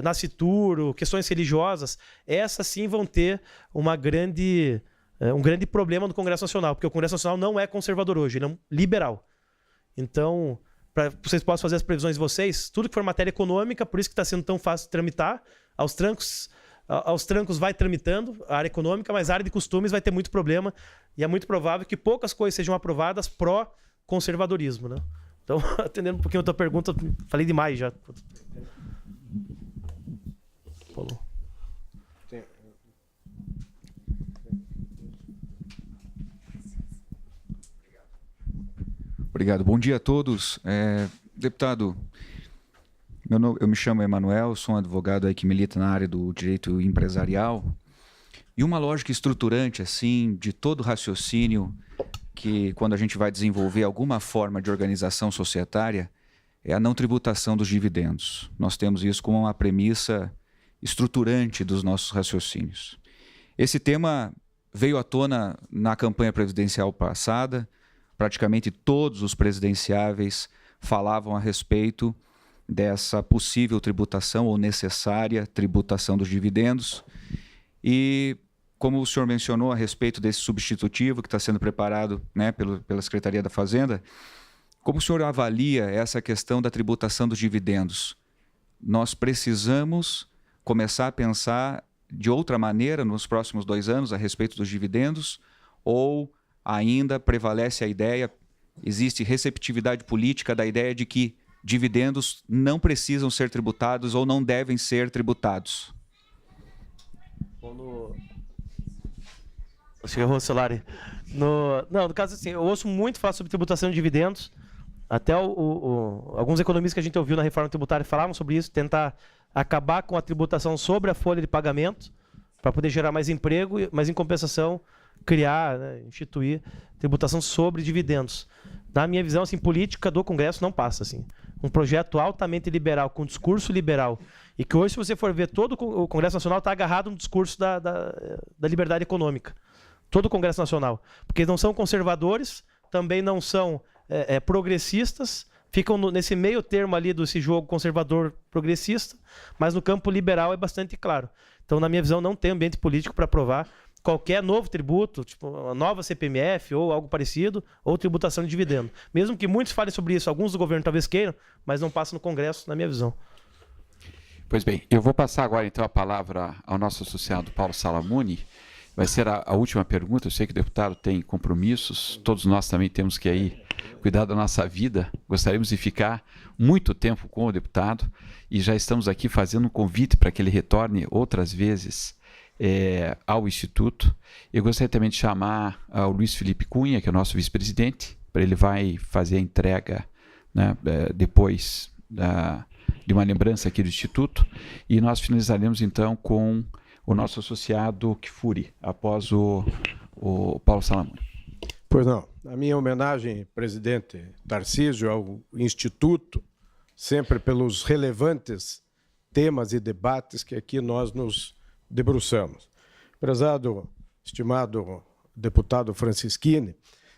nascituro, questões religiosas, essas sim vão ter um grande problema no Congresso Nacional, porque o Congresso Nacional não é conservador hoje, ele é um liberal. Então, para vocês possam fazer as previsões de vocês, tudo que for matéria econômica, por isso que está sendo tão fácil de tramitar, aos trancos vai tramitando a área econômica, mas a área de costumes vai ter muito problema, e é muito provável que poucas coisas sejam aprovadas pró-conservadorismo, né? Então, atendendo um pouquinho a tua pergunta, falei demais já. Falou. Obrigado. Bom dia a todos. Deputado, eu me chamo Emanuel, sou um advogado aí que milita na área do direito empresarial. E uma lógica estruturante, assim, de todo raciocínio que, quando a gente vai desenvolver alguma forma de organização societária, é a não tributação dos dividendos. Nós temos isso como uma premissa estruturante dos nossos raciocínios. Esse tema veio à tona na campanha presidencial passada. praticamente todos os presidenciáveis falavam a respeito dessa possível tributação ou necessária tributação dos dividendos. E, como o senhor mencionou a respeito desse substitutivo que está sendo preparado, né, pela Secretaria da Fazenda, como o senhor avalia essa questão da tributação dos dividendos? Nós precisamos começar a pensar de outra maneira nos próximos 2 anos a respeito dos dividendos, ou ainda prevalece a ideia, existe receptividade política da ideia de que dividendos não precisam ser tributados ou não devem ser tributados? Senhor Rosselari, no caso assim, eu ouço muito falar sobre tributação de dividendos. Até alguns economistas que a gente ouviu na reforma tributária falavam sobre isso, tentar acabar com a tributação sobre a folha de pagamento para poder gerar mais emprego, mas em compensação criar, né, instituir tributação sobre dividendos. Na minha visão, assim, política do Congresso não passa assim. Um projeto altamente liberal, com discurso liberal, e que hoje, se você for ver, todo o Congresso Nacional está agarrado no discurso da liberdade econômica. Todo o Congresso Nacional. Porque não são conservadores, também não são progressistas, ficam nesse meio termo ali desse jogo conservador-progressista, mas no campo liberal é bastante claro. Então, na minha visão, não tem ambiente político para aprovar qualquer novo tributo, tipo uma nova CPMF ou algo parecido, ou tributação de dividendo. Mesmo que muitos falem sobre isso, alguns do governo talvez queiram, mas não passa no Congresso, na minha visão. Pois bem, eu vou passar agora então a palavra ao nosso associado Paulo Salamuni. Vai ser a última pergunta. Eu sei que o deputado tem compromissos, todos nós também temos que aí cuidar da nossa vida. Gostaríamos de ficar muito tempo com o deputado e já estamos aqui fazendo um convite para que ele retorne outras vezes ao Instituto. Eu gostaria também de chamar o Luiz Felipe Cunha, que é o nosso vice-presidente, para ele vai fazer a entrega, né, depois de uma lembrança aqui do Instituto, e nós finalizaremos então com o nosso associado Kfouri, após o Paulo Salamuni. Pois não. A minha homenagem, presidente Tarcísio, ao Instituto, sempre pelos relevantes temas e debates que aqui nós nos debruçamos. Prezado, estimado deputado Francischini,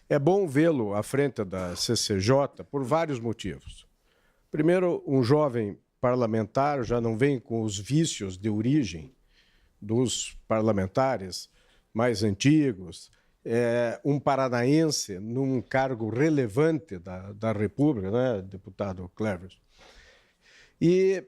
é bom vê-lo à frente da CCJ por vários motivos. Primeiro, um jovem parlamentar já não vem com os vícios de origem dos parlamentares mais antigos, um paranaense num cargo relevante da República, né, deputado Cleves. E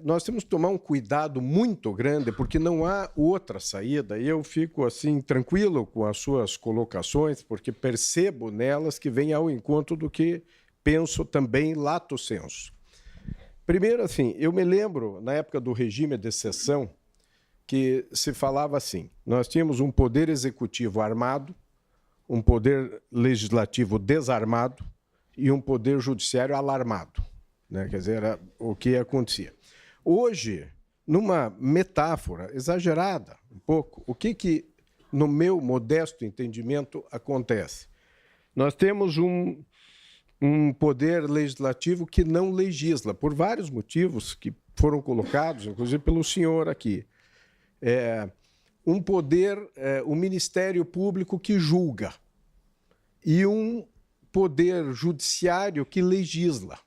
nós temos que tomar um cuidado muito grande, porque não há outra saída, e eu fico assim tranquilo com as suas colocações, porque percebo nelas que vem ao encontro do que penso também lato sensu. Primeiro, assim, eu me lembro, na época do regime de exceção, que se falava assim: nós tínhamos um poder executivo armado, um poder legislativo desarmado e um poder judiciário alarmado, né? Quer dizer, era o que acontecia. Hoje, numa metáfora exagerada um pouco, o que no meu modesto entendimento acontece? Nós temos um poder legislativo que não legisla, por vários motivos que foram colocados, inclusive pelo senhor aqui. Um poder, um Ministério Público que julga e um poder judiciário que legisla.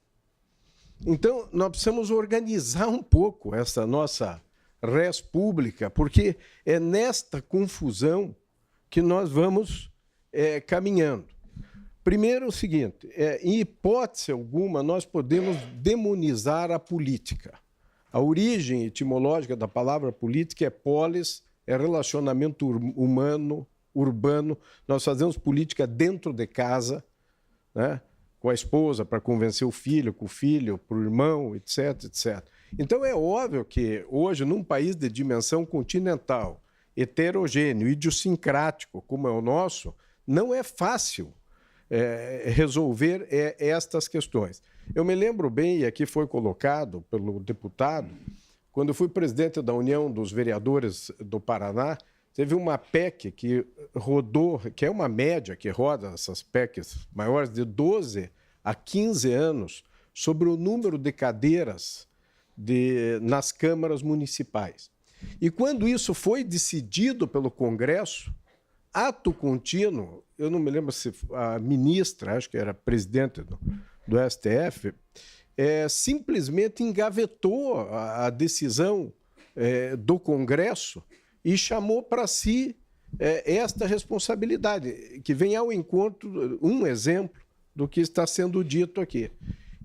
Então, nós precisamos organizar um pouco essa nossa res pública, porque é nesta confusão que nós vamos caminhando. Primeiro, o seguinte, em hipótese alguma, nós podemos demonizar a política. A origem etimológica da palavra política é polis, é relacionamento humano, urbano. Nós fazemos política dentro de casa, né? Com a esposa para convencer o filho, com o filho, para o irmão, etc, etc. Então é óbvio que hoje, num país de dimensão continental, heterogêneo, idiosincrático, como é o nosso, não é fácil resolver estas questões. Eu me lembro bem, e aqui foi colocado pelo deputado, quando eu fui presidente da União dos Vereadores do Paraná, teve uma PEC que rodou, que é uma média que roda essas PECs maiores de 12 a 15 anos, sobre o número de cadeiras nas câmaras municipais. E quando isso foi decidido pelo Congresso, ato contínuo, eu não me lembro se a ministra, acho que era presidente do STF, simplesmente engavetou a decisão do Congresso e chamou para si esta responsabilidade, que vem ao encontro, um exemplo do que está sendo dito aqui.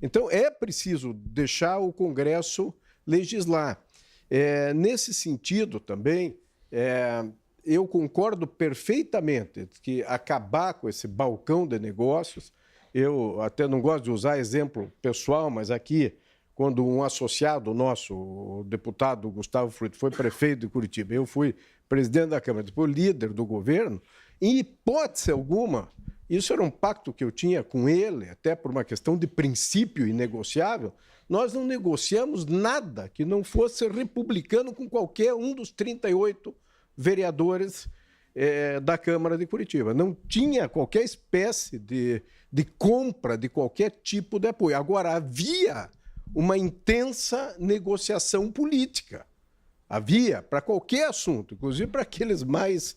Então, é preciso deixar o Congresso legislar. Nesse sentido também, eu concordo perfeitamente que acabar com esse balcão de negócios, eu até não gosto de usar exemplo pessoal, mas aqui, quando um associado nosso, o deputado Gustavo Frutti, foi prefeito de Curitiba, eu fui presidente da Câmara, depois líder do governo, em hipótese alguma, isso era um pacto que eu tinha com ele, até por uma questão de princípio inegociável, nós não negociamos nada que não fosse republicano com qualquer um dos 38 vereadores da Câmara de Curitiba. Não tinha qualquer espécie de compra de qualquer tipo de apoio. Agora, havia uma intensa negociação política. Havia, para qualquer assunto, inclusive para aqueles mais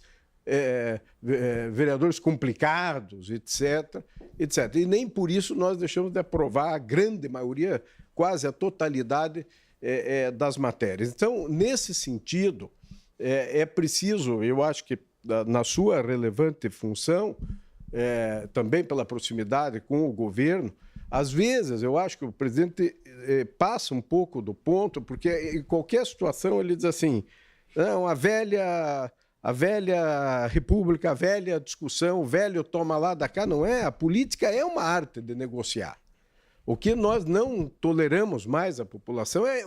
vereadores complicados, etc. E nem por isso nós deixamos de aprovar a grande maioria, quase a totalidade das matérias. Então, nesse sentido, é preciso, eu acho que na sua relevante função, também pela proximidade com o governo, às vezes eu acho que o presidente passa um pouco do ponto, porque em qualquer situação ele diz assim, não, a velha república, a velha discussão, o velho toma lá da cá, não é? A política é uma arte de negociar. O que nós não toleramos mais a população é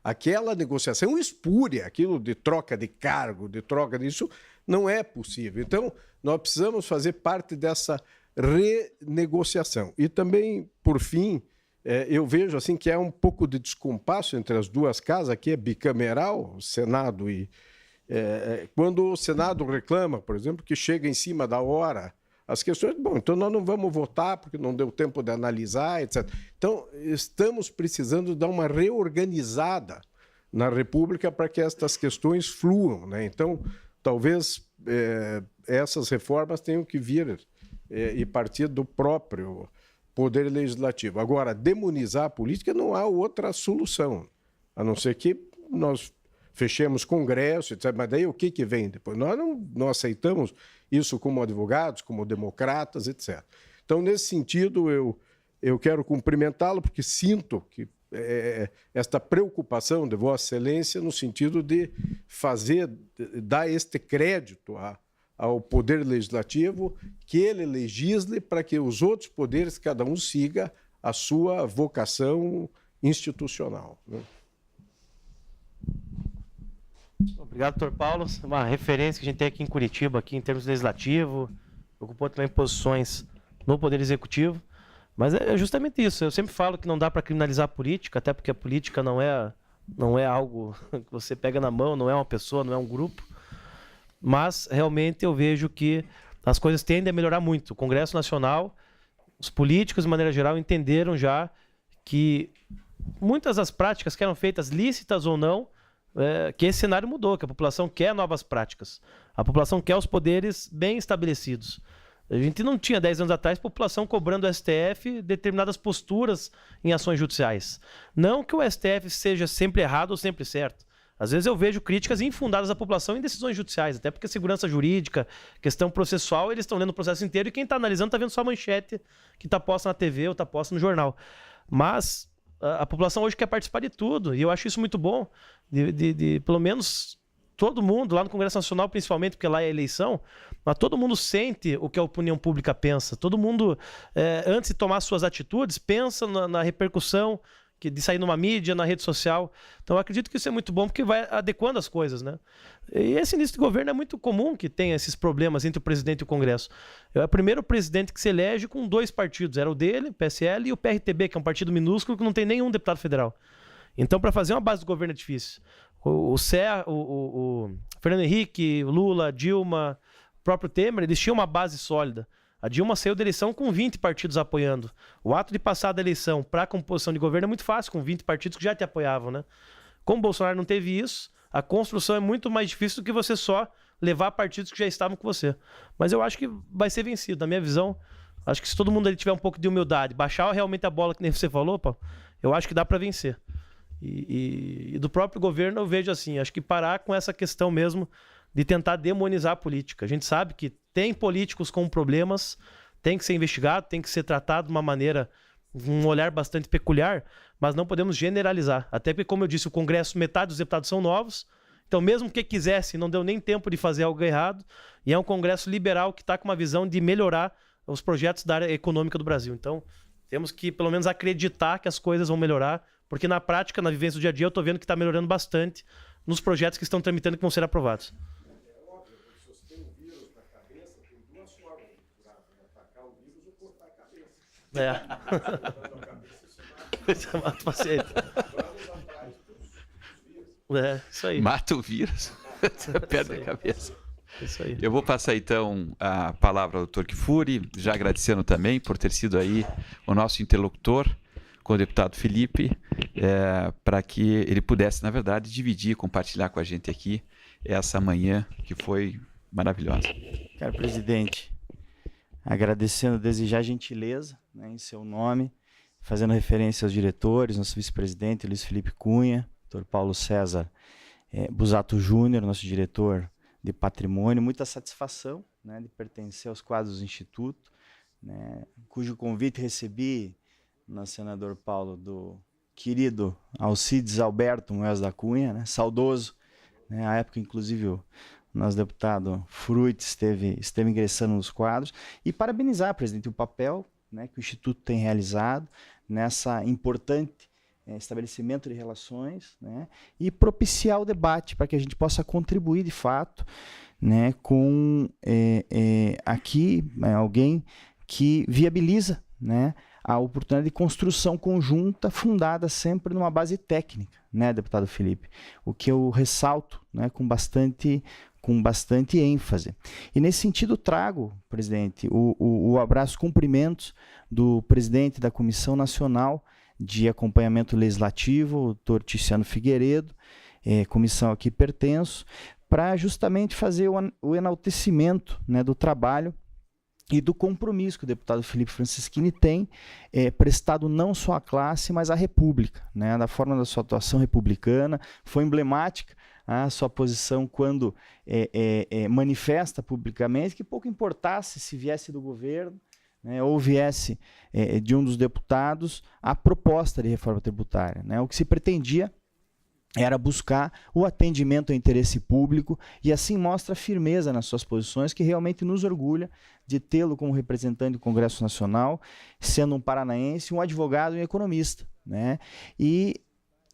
aquela negociação espúria, aquilo de troca de cargo, de troca disso, não é possível. Então, nós precisamos fazer parte dessa renegociação. E também, por fim, eu vejo assim que há um pouco de descompasso entre as duas casas, aqui é bicameral, o Senado e... quando o Senado reclama, por exemplo, que chega em cima da hora as questões, bom, então nós não vamos votar porque não deu tempo de analisar, etc. Então, estamos precisando dar uma reorganizada na República para que estas questões fluam, né? Então, talvez essas reformas tenham que vir e partir do próprio Poder Legislativo. Agora, demonizar a política não há outra solução, a não ser que nós fechemos Congresso, etc. Mas daí o que vem depois? Nós não aceitamos isso como advogados, como democratas, etc. Então, nesse sentido, eu quero cumprimentá-lo, porque sinto que esta preocupação de Vossa Excelência no sentido de dar este crédito ao Poder Legislativo, que ele legisle para que os outros poderes, cada um siga a sua vocação institucional, né? Obrigado, doutor Paulo. Uma referência que a gente tem aqui em Curitiba, aqui em termos legislativo, ocupou também posições no Poder Executivo, mas é justamente isso. Eu sempre falo que não dá para criminalizar a política, até porque a política não é algo que você pega na mão, não é uma pessoa, não é um grupo, mas realmente eu vejo que as coisas tendem a melhorar muito. O Congresso Nacional, os políticos, de maneira geral, entenderam já que muitas das práticas que eram feitas, lícitas ou não, que esse cenário mudou, que a população quer novas práticas. A população quer os poderes bem estabelecidos. A gente não tinha 10 anos atrás população cobrando do STF determinadas posturas em ações judiciais. Não que o STF seja sempre errado ou sempre certo. Às vezes eu vejo críticas infundadas da população em decisões judiciais, até porque segurança jurídica, questão processual, eles estão lendo o processo inteiro e quem está analisando está vendo só a manchete que está posta na TV ou está posta no jornal. Mas a população hoje quer participar de tudo, e eu acho isso muito bom, de pelo menos todo mundo, lá no Congresso Nacional principalmente, porque lá é eleição, mas todo mundo sente o que a opinião pública pensa. Todo mundo, antes de tomar suas atitudes, pensa na repercussão de sair numa mídia, na rede social. Então eu acredito que isso é muito bom, porque vai adequando as coisas, né? E esse início de governo é muito comum que tenha esses problemas entre o presidente e o Congresso. É o primeiro presidente que se elege com 2 partidos. Era o dele, o PSL, e o PRTB, que é um partido minúsculo que não tem nenhum deputado federal. Então, para fazer uma base do governo é difícil. O Fernando Henrique, o Lula, a Dilma, o próprio Temer, eles tinham uma base sólida. A Dilma saiu da eleição com 20 partidos apoiando. O ato de passar da eleição para a composição de governo é muito fácil, com 20 partidos que já te apoiavam, né? Como o Bolsonaro não teve isso, a construção é muito mais difícil do que você só levar partidos que já estavam com você. Mas eu acho que vai ser vencido, na minha visão. Acho que se todo mundo ali tiver um pouco de humildade, baixar realmente a bola, que nem você falou, Paulo, eu acho que dá para vencer. E do próprio governo eu vejo assim, acho que parar com essa questão mesmo de tentar demonizar a política. A gente sabe que tem políticos com problemas, tem que ser investigado, tem que ser tratado de uma maneira, um olhar bastante peculiar, mas não podemos generalizar. Até porque, como eu disse, o Congresso, metade dos deputados são novos, então mesmo que quisesse, não deu nem tempo de fazer algo errado, e é um Congresso liberal que está com uma visão de melhorar os projetos da área econômica do Brasil. Então, temos que, pelo menos, acreditar que as coisas vão melhorar, porque na prática, na vivência do dia a dia, eu estou vendo que está melhorando bastante nos projetos que estão tramitando e que vão ser aprovados. Mata o paciente. Isso aí. Mata o vírus, perde a cabeça. Isso aí. Eu vou passar então a palavra ao Dr. Kfouri, já agradecendo também por ter sido aí o nosso interlocutor com o deputado Felipe, para que ele pudesse, na verdade, dividir, compartilhar com a gente aqui essa manhã que foi maravilhosa. Caro presidente, agradecendo, desejar gentileza, né, em seu nome, fazendo referência aos diretores, nosso vice-presidente Luiz Felipe Cunha, Dr. Paulo César Busato Júnior, nosso diretor de patrimônio, muita satisfação, né, de pertencer aos quadros do Instituto, né, cujo convite recebi, nosso senador Paulo, do querido Alcides Alberto Moés da Cunha, né, saudoso, né, à época, inclusive, o nosso deputado Fruit esteve ingressando nos quadros, e parabenizar, presidente, o papel, né, que o Instituto tem realizado nessa importante estabelecimento de relações, né, e propiciar o debate para que a gente possa contribuir de fato, né, com aqui alguém que viabiliza, né, a oportunidade de construção conjunta fundada sempre numa base técnica, né, deputado Felipe, o que eu ressalto, né, com bastante ênfase. E nesse sentido trago, presidente, o abraço, cumprimentos do presidente da Comissão Nacional de Acompanhamento Legislativo, o doutor Ticiano Figueiredo, comissão a que pertenço, para justamente fazer o enaltecimento, né, do trabalho e do compromisso que o deputado Felipe Francischini tem prestado não só à classe, mas à República, né, da forma da sua atuação republicana. Foi emblemática a sua posição quando manifesta publicamente que pouco importasse se viesse do governo, né, ou viesse de um dos deputados a proposta de reforma tributária, né. O que se pretendia era buscar o atendimento ao interesse público e assim mostra firmeza nas suas posições, que realmente nos orgulha de tê-lo como representante do Congresso Nacional, sendo um paranaense, um advogado e um economista, né. E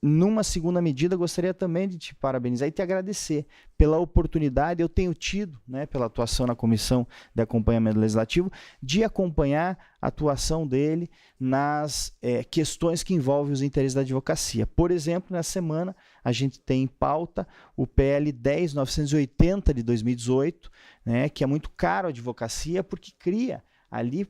numa segunda medida, gostaria também de te parabenizar e te agradecer pela oportunidade eu tenho tido, né, pela atuação na Comissão de Acompanhamento Legislativo, de acompanhar a atuação dele nas questões que envolvem os interesses da advocacia. Por exemplo, nessa semana, a gente tem em pauta o PL 10.980 de 2018, né, que é muito caro à advocacia porque cria ali,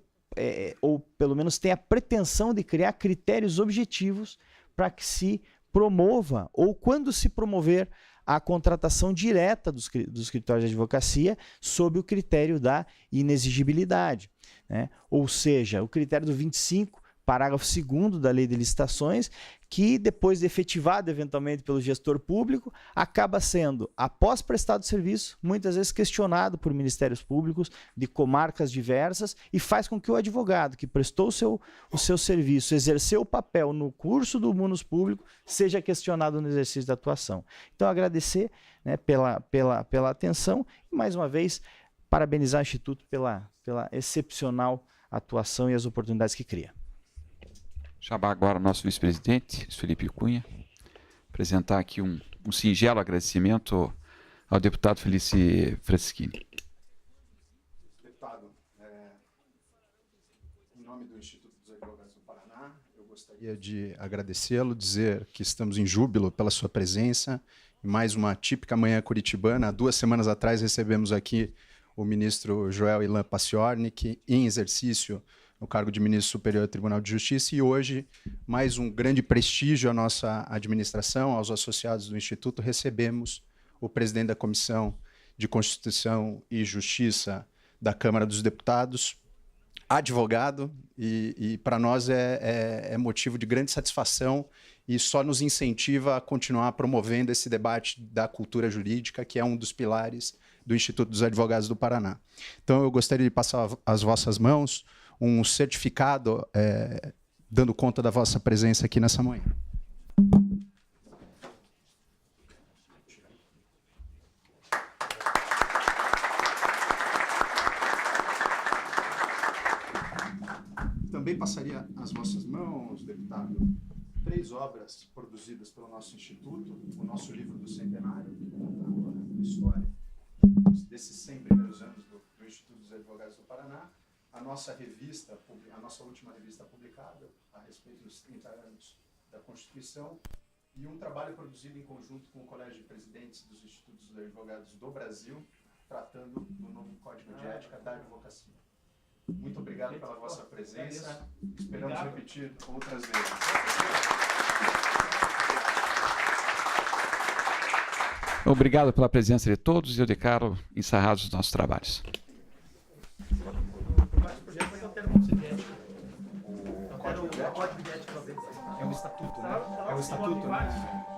ou pelo menos tem a pretensão de criar critérios objetivos para que se promova, ou quando se promover, a contratação direta dos escritórios de advocacia sob o critério da inexigibilidade, né? Ou seja, o critério do 25, parágrafo 2º da Lei de Licitações, que depois de efetivado eventualmente pelo gestor público, acaba sendo, após prestado serviço, muitas vezes questionado por ministérios públicos de comarcas diversas e faz com que o advogado que prestou o seu serviço, exerceu o papel no curso do munus público, seja questionado no exercício da atuação. Então, agradecer, né, pela atenção e, mais uma vez, parabenizar o Instituto pela excepcional atuação e as oportunidades que cria. Chamar agora o nosso vice-presidente, Felipe Cunha, apresentar aqui um singelo agradecimento ao deputado Felipe Francischini. Deputado, em nome do Instituto dos Advogados do Paraná, eu gostaria de agradecê-lo, dizer que estamos em júbilo pela sua presença em mais uma típica manhã curitibana. Há 2 semanas atrás recebemos aqui o ministro Joel Ilan Paciornik, em exercício no cargo de ministro superior do Tribunal de Justiça, e hoje, mais um grande prestígio à nossa administração, aos associados do Instituto, recebemos o presidente da Comissão de Constituição e Justiça da Câmara dos Deputados, advogado, e para nós é motivo de grande satisfação e só nos incentiva a continuar promovendo esse debate da cultura jurídica, que é um dos pilares do Instituto dos Advogados do Paraná. Então, eu gostaria de passar às vossas mãos um certificado dando conta da vossa presença aqui nessa manhã. Também passaria às vossas mãos, deputado, 3 obras produzidas pelo nosso Instituto, o nosso livro do centenário, que conta a história desses 100 primeiros anos do Instituto dos Advogados do Paraná, a nossa última revista publicada a respeito dos 30 anos da Constituição, e um trabalho produzido em conjunto com o Colégio de Presidentes dos Institutos dos Advogados do Brasil, tratando do novo Código de Ética da Advocacia. Muito obrigado pela vossa presença. Esperamos repetir outras vezes. Obrigado pela presença de todos e eu declaro encerrados os nossos trabalhos. É o estatuto, né? É o estatuto, né?